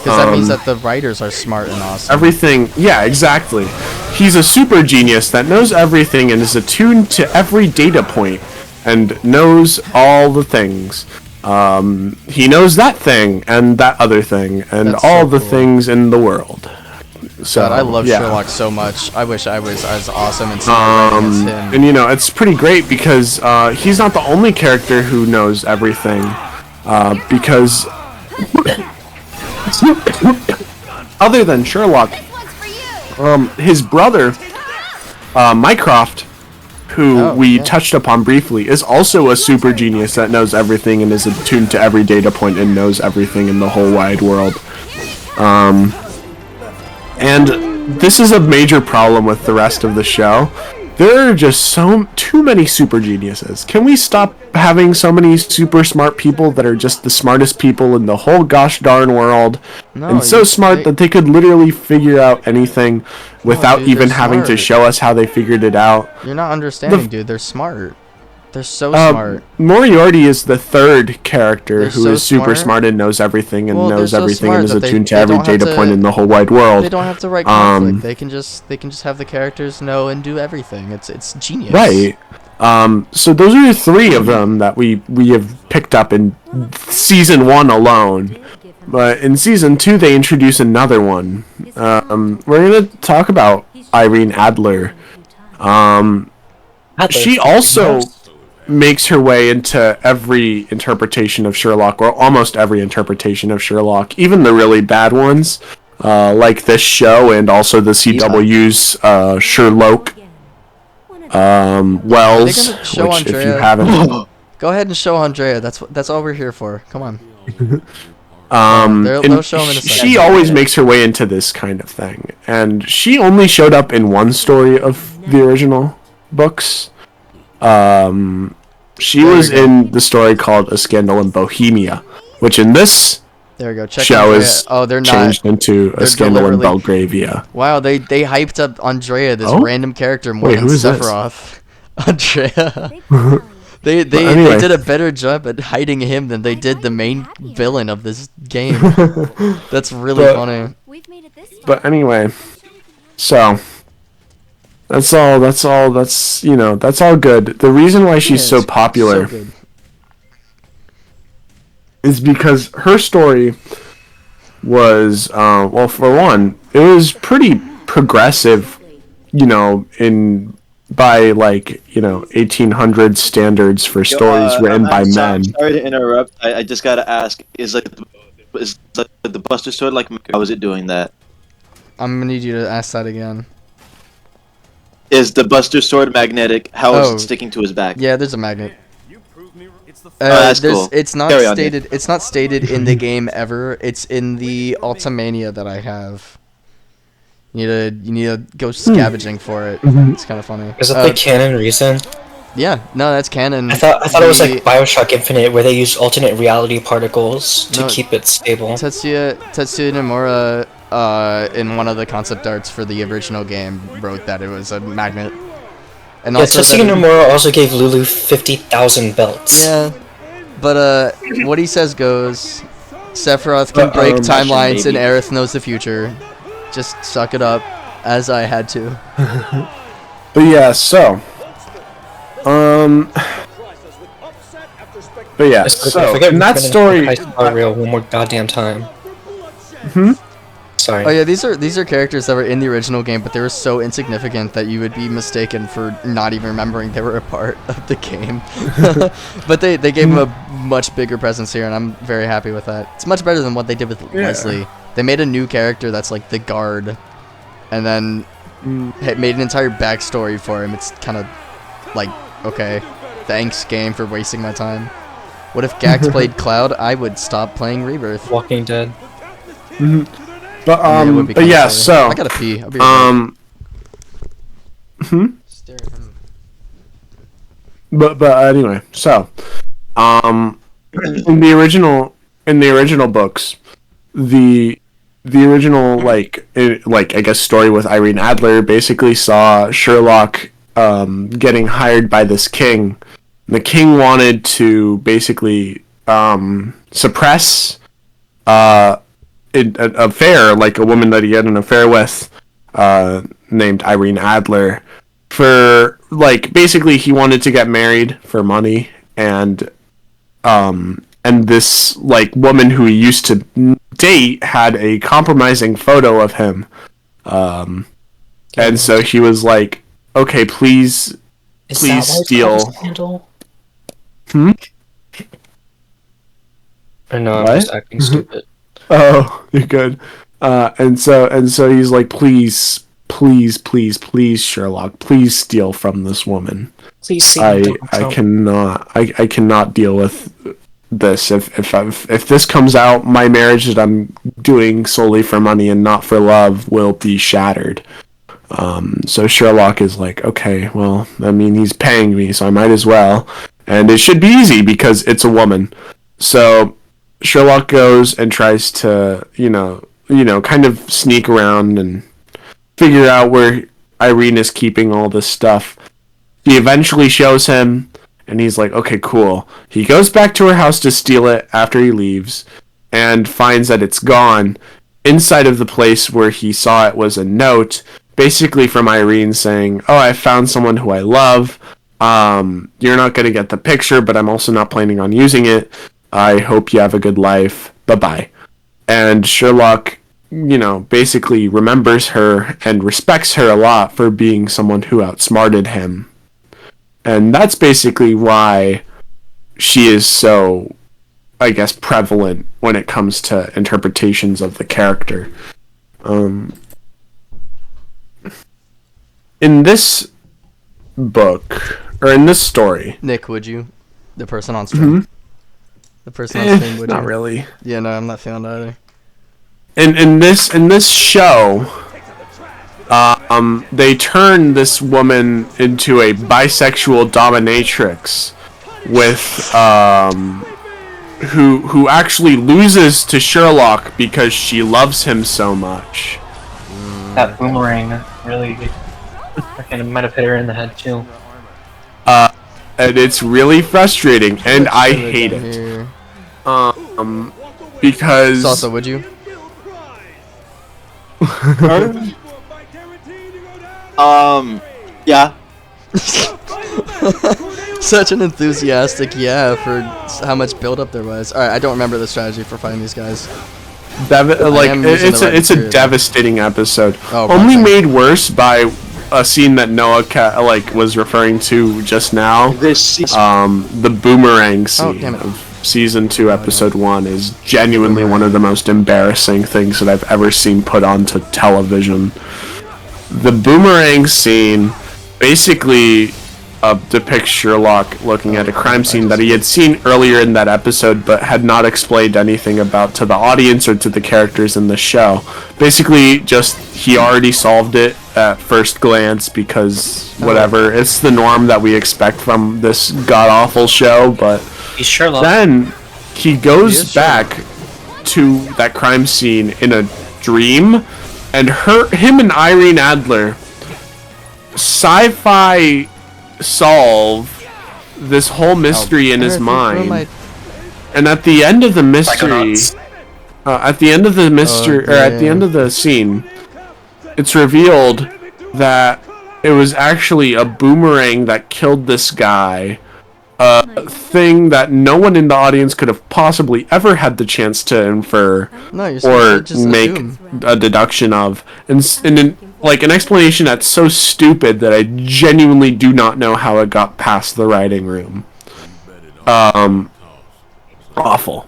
Because that means that the writers are smart and awesome. Everything, yeah, exactly. He's a super genius that knows everything and is attuned to every data point and knows all the things. He knows that thing and that other thing and That's all so the cool. things in the world. So God, I love yeah. Sherlock so much. I wish I was as awesome and smart as him. And you know, it's pretty great because he's not the only character who knows everything. Because other than Sherlock, his brother, Mycroft, who we touched upon briefly, is also a super genius that knows everything and is attuned to every data point and knows everything in the whole wide world. And this is a major problem with the rest of the show. There are just too many super geniuses. Can we stop having so many super smart people that are just the smartest people in the whole gosh darn world, and so smart that they could literally figure out anything without dude, even they're having to smart. show us how they figured it out? You're not understanding, dude. They're smart. They're so smart. Moriarty is the third character They're who so is super smart. smart and knows everything and Well, they're knows so everything smart and is that they- attuned to they every don't have data to- point in the whole wide world. They don't have to write conflict. They can just have the characters know and do everything. It's genius. Right. So those are three of them that we have picked up in season 1 alone. But in season 2 they introduce another one. We're gonna talk about Irene Adler. She also makes her way into every interpretation of Sherlock, or almost every interpretation of Sherlock, even the really bad ones, like this show and also the CW's Sherlock. Wells, gonna show which if you Andrea? haven't, Go ahead and show Andrea. That's all we're here for. Come on. and they'll show him in a second. she always makes her way into this kind of thing, and she only showed up in one story of the original books. She was in the story called A Scandal in Bohemia, which in this There we go. Check show Andrea. is Oh, they're not. changed into A they're Scandal in deliberately- Belgravia. Wow, they hyped up Andrea, this Oh? random character, more Wait, than who is this? Sephiroth. Andrea. Big They anyway. did a better job at hiding him than they did the main villain of this game. That's really But- funny. We've made it this far. But anyway, so that's all. That's all good. The reason why she's Yeah, so it's popular so good. is because her story was, well, for one, it was pretty progressive, by 1800 standards for stories written by men. Sorry to interrupt. I just gotta ask: is the Buster Sword like? How is it doing that? I'm gonna need you to ask that again. Is the Buster Sword magnetic? How is Oh. it sticking to his back? Yeah, there's a magnet. that's cool. It's not Carry on, stated. It's not stated in the game ever. It's in the Ultimania that I have. You need to go scavenging for it. It's kind of funny. Is that the canon reason? Yeah, no, that's canon. I thought it was The- like Bioshock Infinite, where they used alternate reality particles to No, keep it stable. Tetsuya Nomura, in one of the concept arts for the original game, wrote that it was a magnet. And Yeah, also that Tetsuya it- Nomura also gave Lulu 50,000 belts. Yeah, but what he says goes. Sephiroth can break timelines, and maybe. Aerith knows the future. Just suck it up, as I had to. But yeah, so, but yeah, so in that story, Real one more goddamn time. Sorry. Oh yeah, these are characters that were in the original game, but they were so insignificant that you would be mistaken for not even remembering they were a part of the game. But they gave them a much bigger presence here, and I'm very happy with that. It's much better than what they did with Leslie. They made a new character that's like the guard, and then had made an entire backstory for him. It's kind of like, okay, thanks game for wasting my time. What if Gax played Cloud? I would stop playing Rebirth. Walking Dead. but I mean, it would be but kinda yeah, silly. so I gotta pee. I'll be right back. Stare at him. but anyway, so in the original books, the original I guess story with Irene Adler basically saw Sherlock getting hired by this king. The king wanted to basically suppress an affair, like a woman that he had an affair with, named Irene Adler. For basically he wanted to get married for money, and this woman who he used to date had a compromising photo of him, and so he was like, okay, please steal. Or no, I'm What? just acting stupid. Oh, you're good. And so he's like, please, Sherlock, please steal from this woman. Please see I cannot deal with this. If this comes out, my marriage that I'm doing solely for money and not for love will be shattered. So Sherlock is like, okay, well, I mean, he's paying me, so I might as well. And it should be easy because it's a woman. So Sherlock goes and tries to, kind of sneak around and figure out where Irene is keeping all this stuff. He eventually shows him, and he's like, okay, cool. He goes back to her house to steal it after he leaves, and finds that it's gone. Inside of the place where he saw it was a note, basically from Irene saying, oh, I found someone who I love. You're not going to get the picture, but I'm also not planning on using it. I hope you have a good life. Bye-bye. And Sherlock, basically remembers her and respects her a lot for being someone who outsmarted him. And that's basically why she is so, I guess, prevalent when it comes to interpretations of the character. In this book, or in this story... Nick, would you? The person on stream. Mm-hmm. The person on stream, would you? Not really. Yeah, no, I'm not feeling that either. In this show, they turn this woman into a bisexual dominatrix with who actually loses to Sherlock because she loves him so much. That boomerang really might have hit her in the head too. And it's really frustrating, and I hate it. Here. Because Salsa, would you? Yeah. Such an enthusiastic yeah for how much build-up there was. Alright, I don't remember the strategy for fighting these guys. It's a devastating episode. Oh, Only gotcha. made worse by a scene that Noah was referring to just now. The boomerang scene damn it. of season 2, episode 1 is genuinely one of the most embarrassing things that I've ever seen put onto television. The boomerang scene basically depicts Sherlock looking at a crime scene that he had seen earlier in that episode but had not explained anything about to the audience or to the characters in the show. Basically, just he already solved it at first glance because whatever, it's the norm that we expect from this god-awful show, but He's Sherlock. then he goes back to that crime scene in a dream, and him and Irene Adler sci-fi solve this whole mystery in his mind. And at the end of the mystery, at the end of the scene, it's revealed that it was actually a boomerang that killed this guy. A thing that no one in the audience could have possibly ever had the chance to infer or make a deduction of. And an explanation that's so stupid that I genuinely do not know how it got past the writing room. Awful.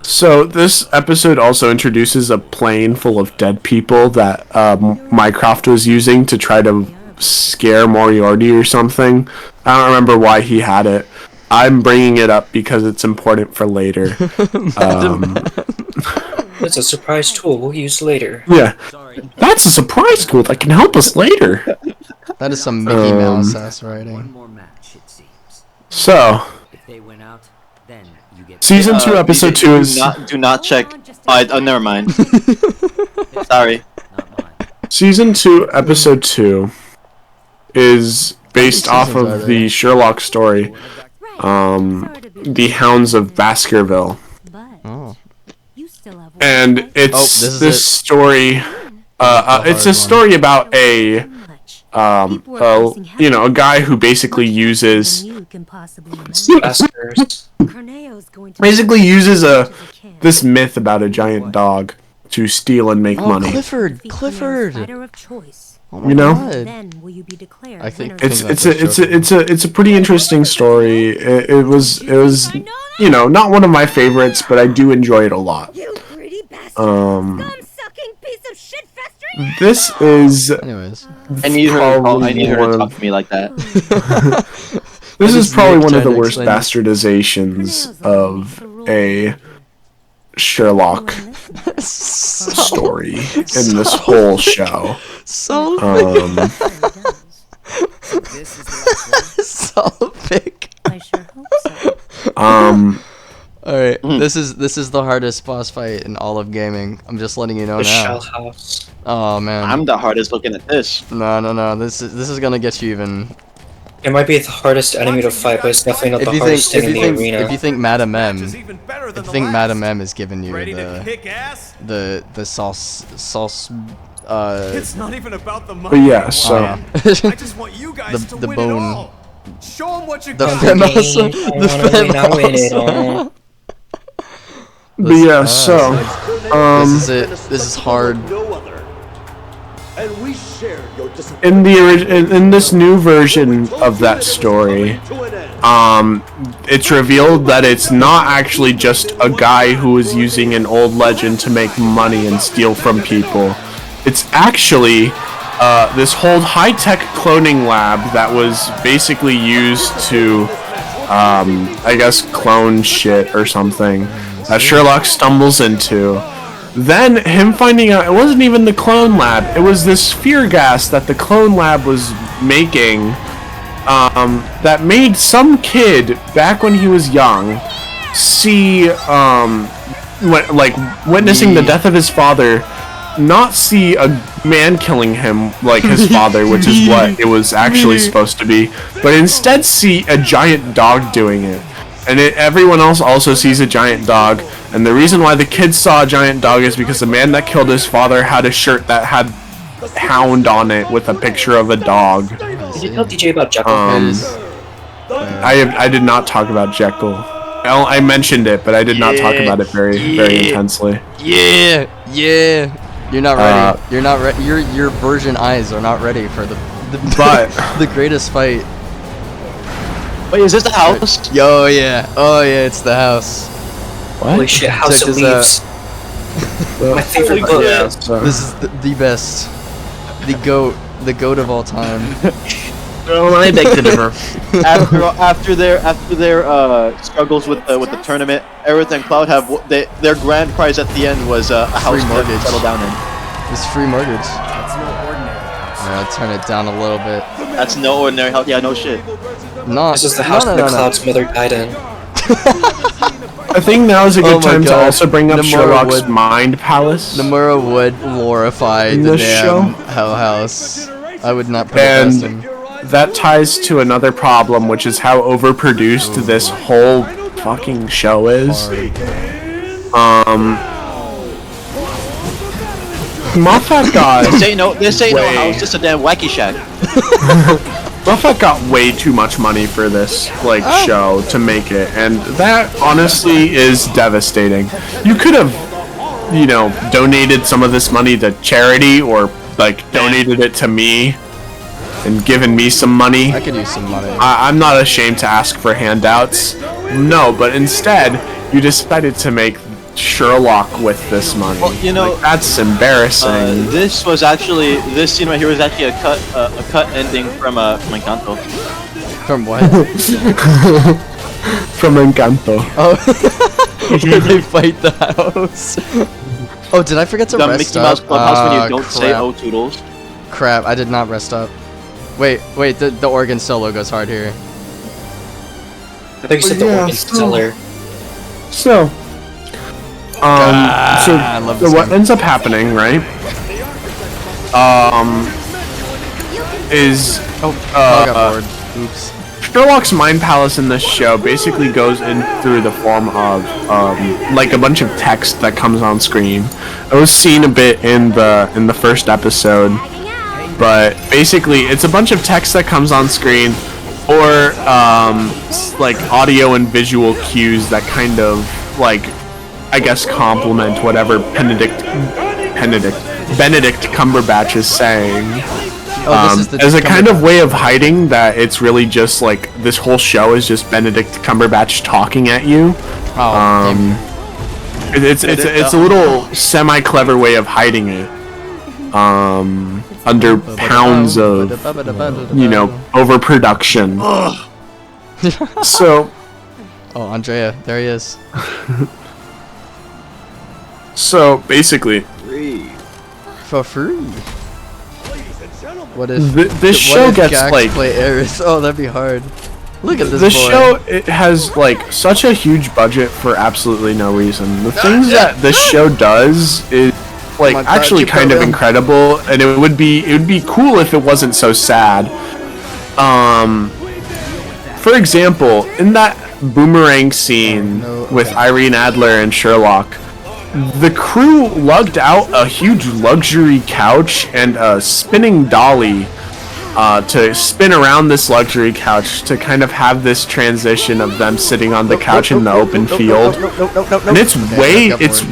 So this episode also introduces a plane full of dead people that Mycroft was using to try to scare Moriarty or something. I don't remember why he had it. I'm bringing it up because it's important for later. It's a surprise tool we'll use later. Yeah, that's a surprise tool that can help us later. That is some Mickey Mouse ass writing. So, season 2, episode 2 is... Do not check... Oh, never mind. Sorry. Season 2, episode 2 is based off of the Sherlock story, The Hounds of Baskerville. Oh. And it's this story... it's a story about a guy who basically uses this myth about a giant dog to steal and make money. Clifford. Oh you know, God. I think it's a pretty interesting story. It was not one of my favorites, but I do enjoy it a lot. This is. Anyways, I need her to talk to me like that. This is probably one of the trying to worst explain bastardizations of a Sherlock story in this whole show. So This is the last one. Solvic. I sure hope so. All right, this is the hardest boss fight in all of gaming. I'm just letting you know The now. Shell House. Oh man. I'm the hardest looking at this. No. This is gonna get you even. It might be the hardest enemy to fight, but it's definitely not If the you hardest think thing in the arena. if you think Madam M, Is even better if than you the think last. Madam M is giving you Ready to kick ass? the sauce It's not even about the But money. yeah, so I just want you guys to the win bone. it all. Show them what you the got. Famosa, I the wanna win, I win it Famosa. all. but yeah, so This is it. This is hard. in this new version of that story, it's revealed that it's not actually just a guy who is using an old legend to make money and steal from people. It's actually this whole high-tech cloning lab that was basically used to, I guess, clone shit or something that Sherlock stumbles into. Then him finding out it wasn't even the clone lab, it was this fear gas that the clone lab was making, that made some kid back when he was young see, witnessing the death of his father, not see a man killing him like his father, which is what it was actually supposed to be, but instead see a giant dog doing it. And everyone else also sees a giant dog, and the reason why the kids saw a giant dog is because the man that killed his father had a shirt that had hound on it with a picture of a dog. Did you tell DJ about Jekyll? I did not talk about Jekyll. I mentioned it, but I did not talk about it very intensely. Yeah. You're not ready. You're not ready. Your virgin eyes are not ready for the But the greatest fight. Wait, is this the house? Oh yeah, it's the house. Holy shit, House Check of this out. Leaves. My favorite book. yeah, so. This is the best, the goat of all time. I beg to differ. After their struggles with the tournament, Aerith and Cloud their grand prize at the end was a house to mortgage. settle down in. It's free mortgage. That's no ordinary house. I'll turn it down a little bit. That's no ordinary house. Yeah, no shit. Not. This is the house that Cloud's mother died in. I think now is a good Oh my time to God. also bring up Nomura Sherlock's would- Mind Palace. Nomura would glorify In the this damn show? Hell House. I would not put it And past him. that ties to another problem, which is how overproduced this whole fucking show is. Moffat got This ain't no house. Just a damn wacky shack. Moffat got way too much money for this show to make it, and that honestly is devastating. You could have, donated some of this money to charity or donated it to me and given me some money. I could use some money. I'm not ashamed to ask for handouts. No, but instead, you decided to make Sherlock with this money. Well, that's embarrassing. This scene right here was actually a cut ending from Encanto. From what? From Encanto. Oh, where they fight the house. Oh, did I forget to The rest Mickey Mouse up? Clubhouse when you don't crap. say "Oh Toodles." Crap! I did not rest up. Wait, the organ solo goes hard here. I think you said the organ seller. So, I love this what game. ends up happening, right? Is I got bored. Oops. Sherlock's Mind Palace in this show basically goes in through the form of a bunch of text that comes on screen. It was seen a bit in the first episode, but basically it's a bunch of text that comes on screen, or audio and visual cues that kind of I guess complement whatever Benedict Cumberbatch is saying. As a kind of way of hiding that it's really just this whole show is just Benedict Cumberbatch talking at you. It's a little semi-clever way of hiding it. Under pounds of overproduction. So, Oh, Andrea, there he is. so basically, For free. What if this what show if gets Gax like play Aerith? Oh, that'd be hard. Look at this this boy. show. It has like such a huge budget for absolutely no reason. The things that this show does is like my God, actually you kind of program. incredible, and it would be cool if it wasn't so sad. For example, in that boomerang scene with Irene Adler and Sherlock, the crew lugged out a huge luxury couch and a spinning dolly to spin around this luxury couch to kind of have this transition of them sitting on the couch in the open field. And it's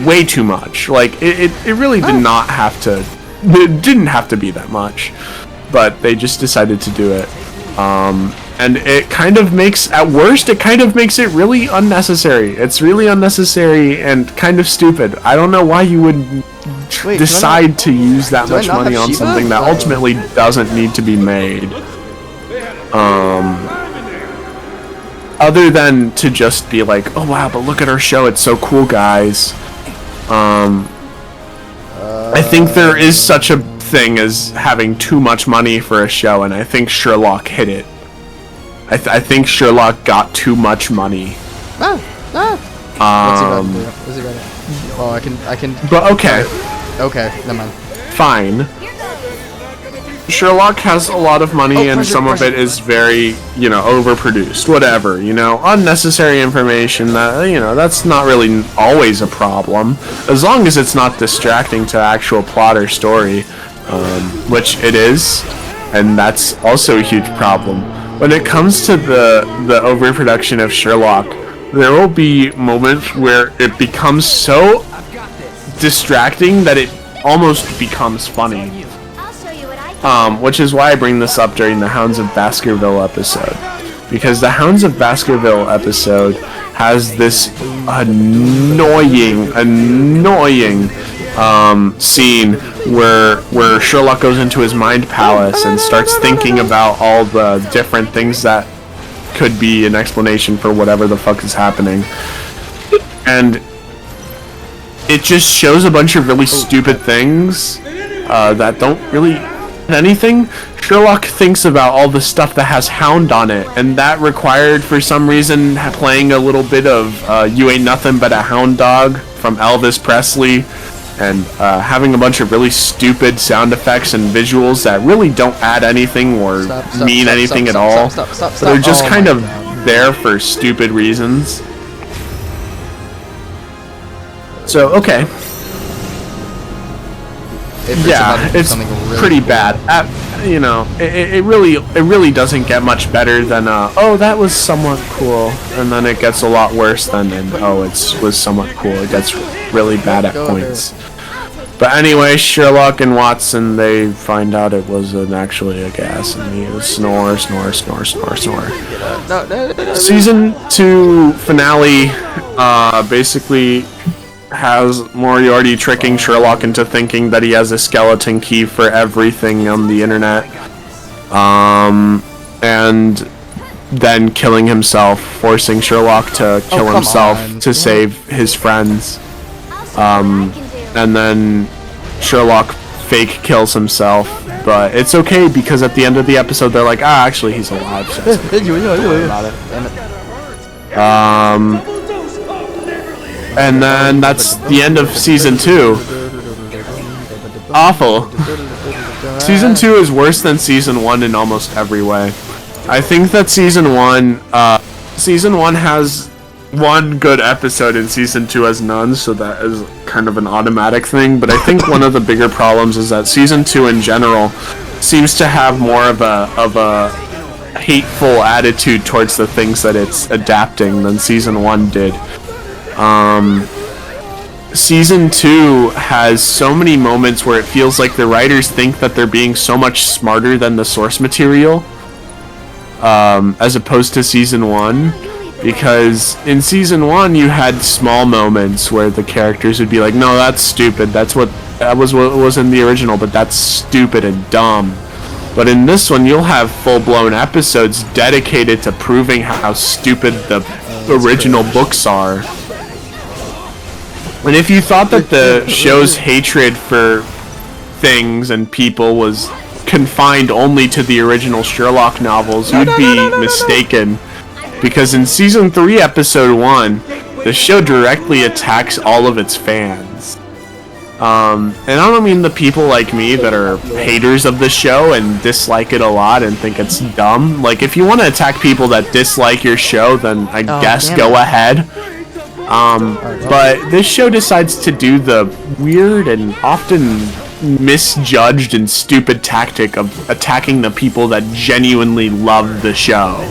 way too much. Like it really did not have to. It didn't have to be that much, but they just decided to do it. And it kind of makes, at worst, it kind of makes it really unnecessary. It's really unnecessary and kind of stupid. I don't know why you would decide to use that much money on something that ultimately doesn't need to be made. Other than to just be like, oh wow, but look at our show, it's so cool, guys. I think there is such a thing as having too much money for a show, and I think Sherlock hit it. I think Sherlock got too much money. What's he about to do? What's he about to do? Oh, I can. But okay. Okay, never mind. Fine. Sherlock has a lot of money, and some of it is very, overproduced. Whatever, unnecessary information. That that's not really always a problem, as long as it's not distracting to actual plot or story, which it is, and that's also a huge problem. When it comes to the overproduction of Sherlock, there will be moments where it becomes so distracting that it almost becomes funny. Which is why I bring this up during the Hounds of Baskerville episode. Because the Hounds of Baskerville episode has this annoying scene where Sherlock goes into his mind palace and starts thinking about all the different things that could be an explanation for whatever the fuck is happening. And it just shows a bunch of really stupid things that don't really anything. Sherlock thinks about all the stuff that has Hound on it, and that required, for some reason, playing a little bit of You Ain't Nothing But a Hound Dog from Elvis Presley, and having a bunch of really stupid sound effects and visuals that really don't add anything or mean anything at all. They're just kind of there for stupid reasons. So, okay. It's pretty bad. It really doesn't get much better than oh, that was somewhat cool, and then it gets a lot worse than oh, it was somewhat cool. It gets really bad at points. But anyway, Sherlock and Watson, they find out it was actually a gas, and he was snore. Season 2 finale basically has Moriarty tricking Sherlock into thinking that he has a skeleton key for everything on the internet, and then killing himself, forcing Sherlock to kill himself to save his friends, and then Sherlock fake kills himself, but it's okay because at the end of the episode they're like, actually he's alive, so it's okay. Don't worry about it. And then that's the end of Season 2. Awful. Season 2 is worse than Season 1 in almost every way. I think that Season 1 has one good episode and Season 2 has none, so that is kind of an automatic thing, but I think one of the bigger problems is that Season 2 in general seems to have more of a hateful attitude towards the things that it's adapting than Season 1 did. Season 2 has so many moments where it feels like the writers think that they're being so much smarter than the source material, as opposed to Season 1, because in Season 1 you had small moments where the characters would be like, no, that's stupid, that was what was in the original, but that's stupid and dumb. But in this one, you'll have full-blown episodes dedicated to proving how stupid the original books are. And if you thought that the show's hatred for things and people was confined only to the original Sherlock novels, you'd be mistaken. Because in Season 3, Episode 1, the show directly attacks all of its fans. And I don't mean the people like me that are haters of the show and dislike it a lot and think it's dumb. Like, if you want to attack people that dislike your show, then I guess go ahead. But this show decides to do the weird and often misjudged and stupid tactic of attacking the people that genuinely love the show.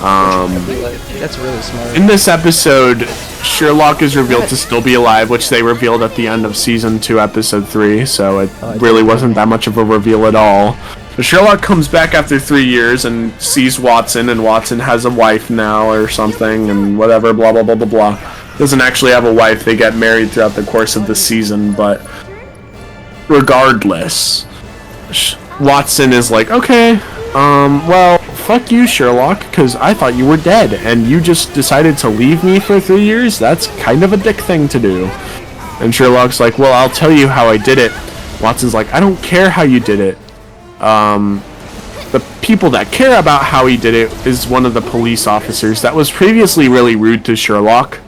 That's really smart. In this episode, Sherlock is revealed to still be alive, which they revealed at the end of Season 2, Episode 3, so it really wasn't that much of a reveal at all. But Sherlock comes back after 3 years and sees Watson, and Watson has a wife now or something, and whatever, blah blah blah blah blah. Doesn't actually have a wife, they get married throughout the course of the season, but regardless, Watson is like, okay, well, fuck you, Sherlock, because I thought you were dead, and you just decided to leave me for 3 years? That's kind of a dick thing to do. And Sherlock's like, well, I'll tell you how I did it. Watson's like, I don't care how you did it. The people that care about how he did it is one of the police officers that was previously really rude to Sherlock.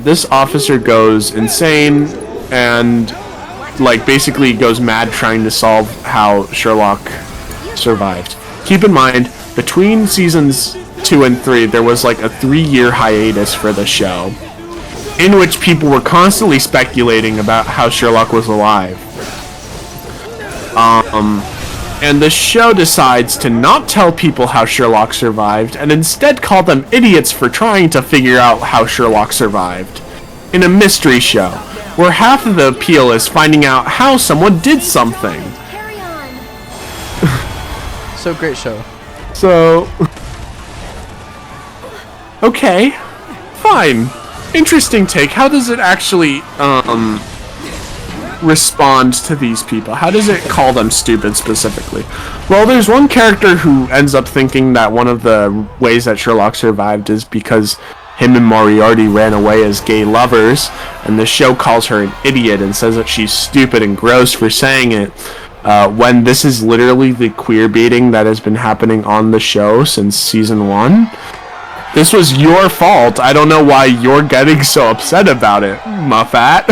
This officer goes insane and, like, basically goes mad trying to solve how Sherlock survived. Keep in mind, between seasons 2 and 3, there was like a 3-year hiatus for the show, in which people were constantly speculating about how Sherlock was alive. And the show decides to not tell people how Sherlock survived, and instead call them idiots for trying to figure out how Sherlock survived. In a mystery show, where half of the appeal is finding out how someone did something. So great show. So, okay, fine. Interesting take. How does it actually respond to these people? How does it call them stupid specifically? Well, there's one character who ends up thinking that one of the ways that Sherlock survived is because him and Moriarty ran away as gay lovers, and the show calls her an idiot and says that she's stupid and gross for saying it. When this is literally the queer baiting that has been happening on the show since season 1. This was your fault. I don't know why you're getting so upset about it, Muffat.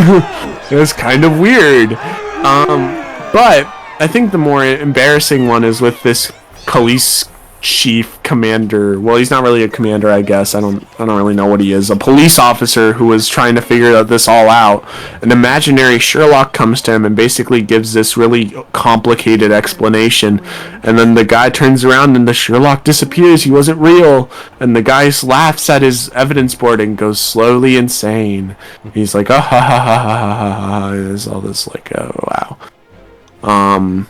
It was kind of weird. But I think the more embarrassing one is with this police chief commander. Well, he's not really a commander, I guess. I don't really know what he is. A police officer who was trying to figure this all out. An imaginary Sherlock comes to him and basically gives this really complicated explanation. And then the guy turns around and the Sherlock disappears. He wasn't real. And the guy laughs at his evidence board and goes slowly insane. He's like, oh, ha ha ha ha ha ha. There's all this like, oh, wow.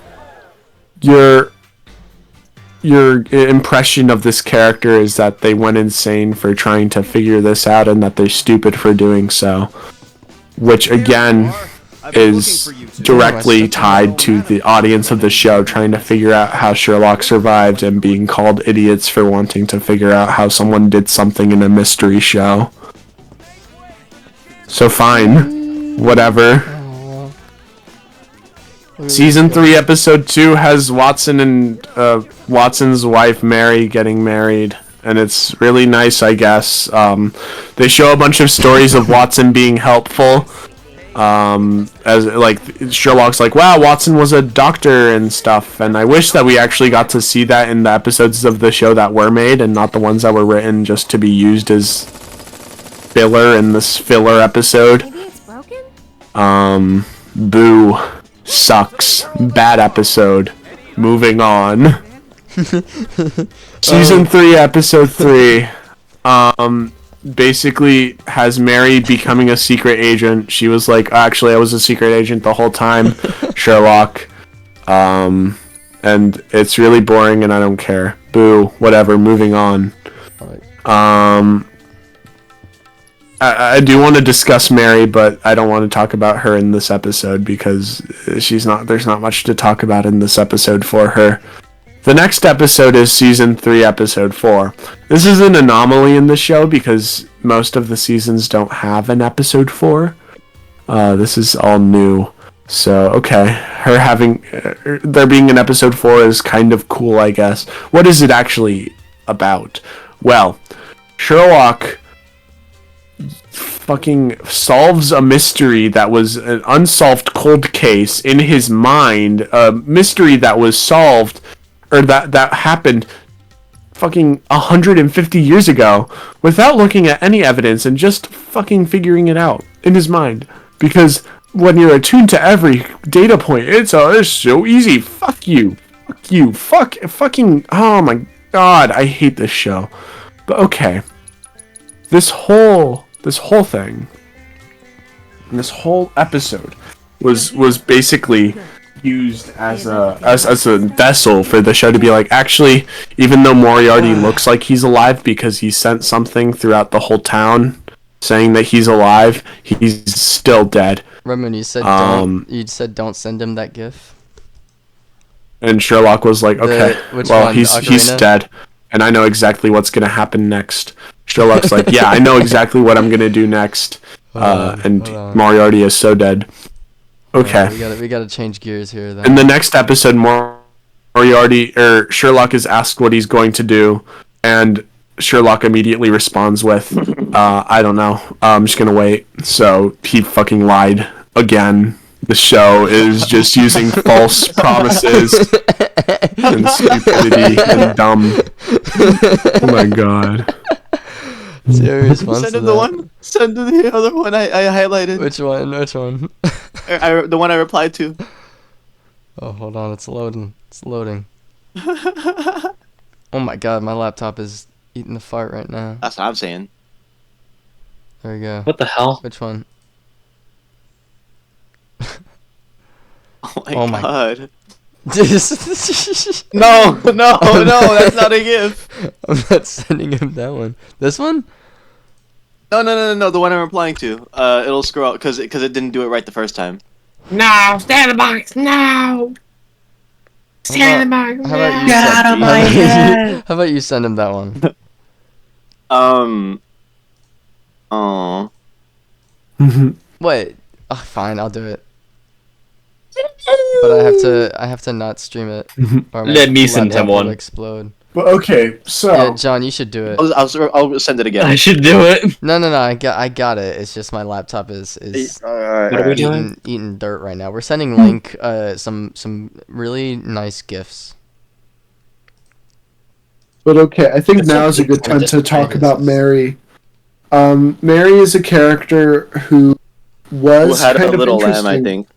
Your impression of this character is that they went insane for trying to figure this out and that they're stupid for doing so. Which, again, is directly tied to the audience of the show trying to figure out how Sherlock survived and being called idiots for wanting to figure out how someone did something in a mystery show. So fine. Whatever. Season 3, Episode 2 has Watson and Watson's wife Mary getting married, and it's really nice, I guess. They show a bunch of stories of Watson being helpful. As like Sherlock's like, wow, Watson was a doctor and stuff, and I wish that we actually got to see that in the episodes of the show that were made, and not the ones that were written just to be used as filler in this filler episode. Maybe it's broken? Boo. Sucks. Bad episode. Moving on. Season 3, Episode 3. Basically has Mary becoming a secret agent. She was like, actually, I was a secret agent the whole time, Sherlock. And it's really boring and I don't care. Boo. Whatever. Moving on. I do want to discuss Mary, but I don't want to talk about her in this episode because there's not much to talk about in this episode for her. The next episode is season 3, episode 4. This is an anomaly in the show because most of the seasons don't have an episode 4. This is all new. So, okay, her having there being an episode 4 is kind of cool, I guess. What is it actually about? Well, Sherlock fucking solves a mystery that was an unsolved cold case in his mind, a mystery that was solved, or that happened fucking 150 years ago, without looking at any evidence and just fucking figuring it out in his mind. Because when you're attuned to every data point, it's so easy. Fuck you. Fucking, oh my god, I hate this show. But okay. This whole thing, this whole episode was basically used as a vessel for the show to be like, actually, even though Moriarty looks like he's alive because he sent something throughout the whole town saying that he's alive, he's still dead. Remember when you said don't send him that gif? And Sherlock was like, okay, well, he's Ocarina? dead, and I know exactly what's gonna happen next. Sherlock's like, yeah, I know exactly what I'm gonna do next. And Moriarty is so dead. Okay. We gotta change gears here then. In the next episode, Sherlock is asked what he's going to do, and Sherlock immediately responds with, I don't know. I'm just gonna wait. So he fucking lied again. The show is just using false promises and stupidity and dumb. Oh my god. Serious Send him the one. Send him the other one I highlighted. Which one? The one I replied to. Oh, hold on. It's loading. Oh my god, my laptop is eating the fart right now. That's what I'm saying. There we go. What the hell? Which one? Oh my god. No, that's not a GIF. I'm not sending him that one. This one? No, the one I'm replying to. It'll scroll because it didn't do it right the first time. No, stay in the box. No. Stay in the box. Get out of my head. How about you send him that one? Oh. Wait. Oh, fine, I'll do it. But I have to not stream it. Or my Let me send laptop him will one. Explode. But okay, so Yeah, John, you should do it. I'll send it again. I should do it. No, I got it. It's just my laptop is What are we doing? eating dirt right now. We're sending Link some really nice gifts. But okay, I think now is a good time to talk about Mary. Mary is a character who was had kind a of little lamb, I interesting. think.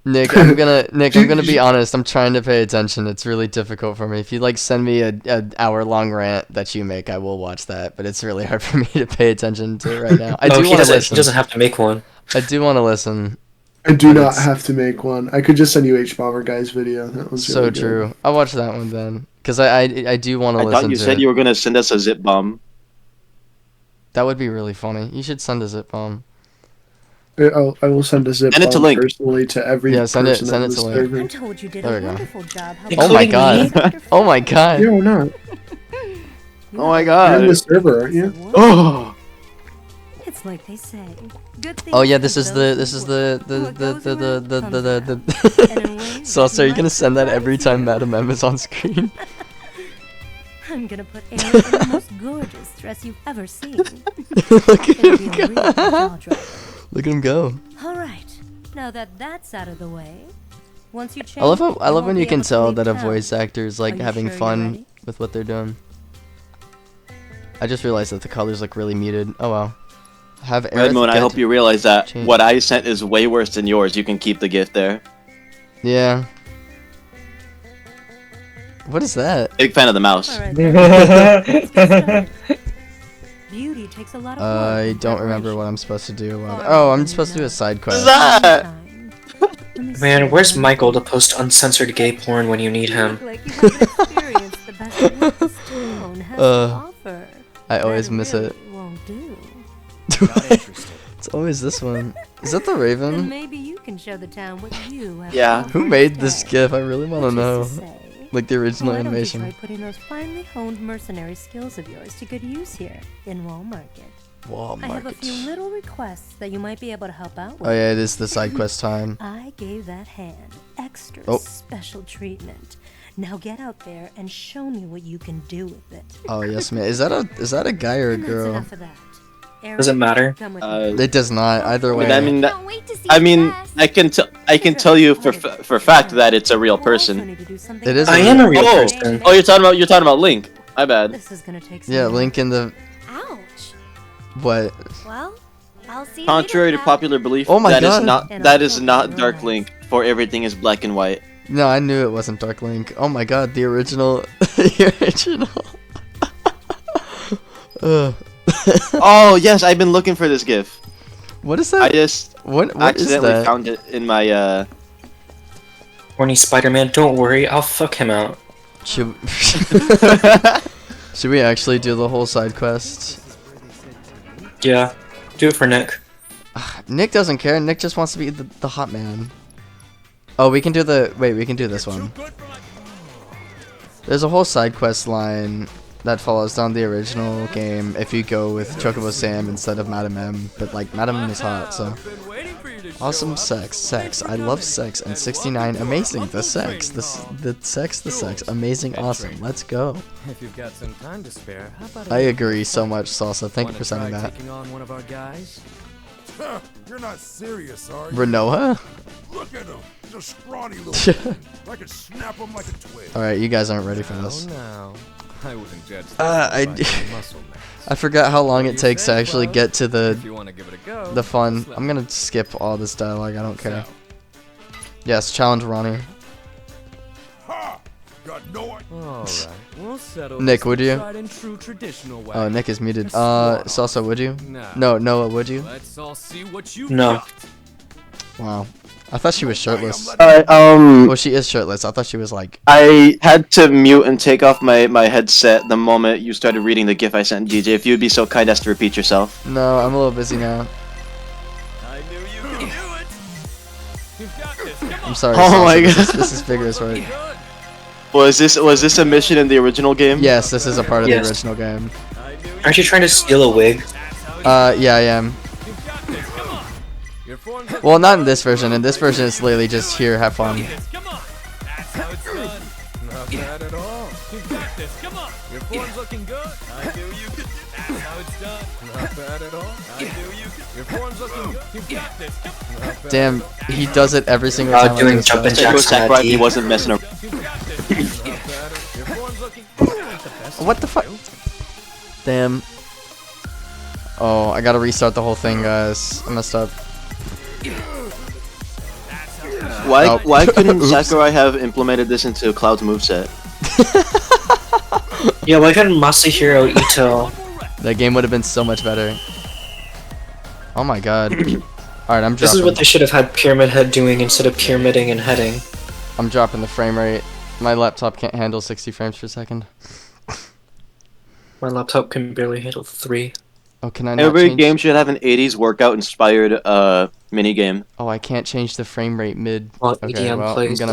Nick, I'm gonna be honest. I'm trying to pay attention. It's really difficult for me. If you send me an hour-long rant that you make, I will watch that. But it's really hard for me to pay attention to right now. I do he want to listen. He doesn't have to make one. I do want to listen. I do not have to make one. I could just send you H-Bomber Guy's video. That was So really good. true. I'll watch that one then, because I do want to I listen. thought you to said it. you were gonna send us a zip bomb. That would be really funny. You should send a zip bomb. I will send a zip Send it to bomb Link. personally to every Send it person on to the Link. server. I told you did There a we go. wonderful job. Oh my god. Oh my god. You're not. Oh my You're god. in the server, aren't you? Oh. It's like they say. Good things Oh yeah, come this to is those the who look. the And in ways Sauce, that are you gonna might send that every surprise time you. Madam M is on screen? I'm gonna put Aaron in the most gorgeous dress you've ever seen. Look at It'll him be a real go. jaw-dropper. Look at him go. All right. Now that that's out of the way, once you change, I love you when won't you be can able to tell leave that a town. voice actor is Are you having sure you're fun ready? with what they're doing. I just realized that the colors look really muted. Oh well. Have Aerith Redmoon, I get- hope you realize that change. what I sent is way worse than yours. You can keep the gift there. Yeah. What is that? Big fan of the mouse. All right, then. Let's get started. Beauty takes a lot of work I and don't remember preparation. what I'm supposed to do. Alright, Oh, I'm then supposed to do a side quest. that? Let me see Man, where's what Michael to post uncensored gay porn when you need him? Look like you haven't experienced the best of what this town has to offer. I always That miss really it. won't do. It's always this one. Is that the Then Raven? maybe you can show the town what you have. Yeah. to Who offer made this today. GIF? I really want to Which is know. say, Like the original why don't you animation. try putting those finely honed mercenary skills of yours to good use here in Wall Market? I have a few little requests that you might be able to help out with. Oh yeah, it is the side quest time. I gave that hand extra Oh. special treatment. Now get out there and show me what you can do with it. Oh yes, man. Is that a guy or a And that's girl? enough of that. Does it matter? Come with me. It does not. Either way. I mean, I can tell you for a fact that it's a real person. It is. I am a real person. Oh, you're talking about Link. My bad. This is gonna take some Yeah, work. Link in the Ouch. what? Well, I'll see you Contrary to later, popular belief, Oh my that is God. that is not Dark Link. For everything is black and white. No, I knew it wasn't Dark Link. Oh my God, the original. The original. Ugh. Oh yes, I've been looking for this GIF. What is that? I just what is accidentally that? found it in my Horny Spider-Man, don't worry, I'll fuck him out. Should Should we actually do the whole side quest? Yeah, do it for Nick. Nick doesn't care. Nick just wants to be the hot man. Oh, we can do the we can do this one. There's a whole side quest line that follows down the original game if you go with Chocobo Sam instead of Madam M, but like Madam M is hot, so awesome sex. I love sex and 69 amazing. The sex, the sex, amazing, awesome. Let's go. If you've got some time to spare, how about I agree so much, Salsa. Thank you for sending that. taking on one of our guys? You're not serious, are you? Renoa? Look at him. He's a scrawny little thing. I could snap him like a twig. All right, you guys aren't ready for this. No, I wouldn't judge I I forgot how long it takes to actually get to If you want to give it a go, the fun. I'm gonna skip all this dialogue. I don't care. Yes, challenge Ronnie. Ha! Got no idea. all right, we'll settle. Nick, this would in you? tried and true traditional way. Oh, Nick is muted. And squat Salsa, would you? Nah. No, Noah, would you? Let's all see what you No. got. Wow. I thought she was shirtless. Well, she is shirtless. I thought she was like. I had to mute and take off my headset the moment you started reading the GIF I sent DJ. If you'd be so kind as to repeat yourself. No, I'm a little busy now. I knew you could do it. You've got this. Come on. I'm sorry. Oh Salsa, my this is- God. This is vigorous, right? Was this a mission in the original game? Yes, this is a part of Yes. the original game. Aren't you trying to steal a wig? Yeah, I am. Well, not in this version. In this version, it's literally just here, have fun. Come on. That's how it's done. Not bad at all. You got this. Come on. Your form's looking good. I knew you could. That's how it's done. Not bad at all. I knew you could. Your form's looking good. You got this. Come on. Not bad Damn, he does it every single Oh, time. I doing do jumping stuff. jacks on that He D. wasn't messing around. What the fuck? Damn. Oh, I gotta restart the whole thing, guys. I messed up. Why Nope. why couldn't Oops. Sakurai have implemented this into Cloud's moveset? Yeah, why couldn't Masahiro Ito? That game would have been so much better. Oh my god. Alright, I'm This is dropping. what they should have had Pyramid Head doing instead of pyramiding and heading. I'm dropping the frame rate. My laptop can't handle 60 frames per second. My laptop can barely handle 3. Oh, can I not Every change? game should have an 80s workout inspired mini game. Oh, I can't change the frame rate mid. Well, Okay, EDM well, I'm plays gonna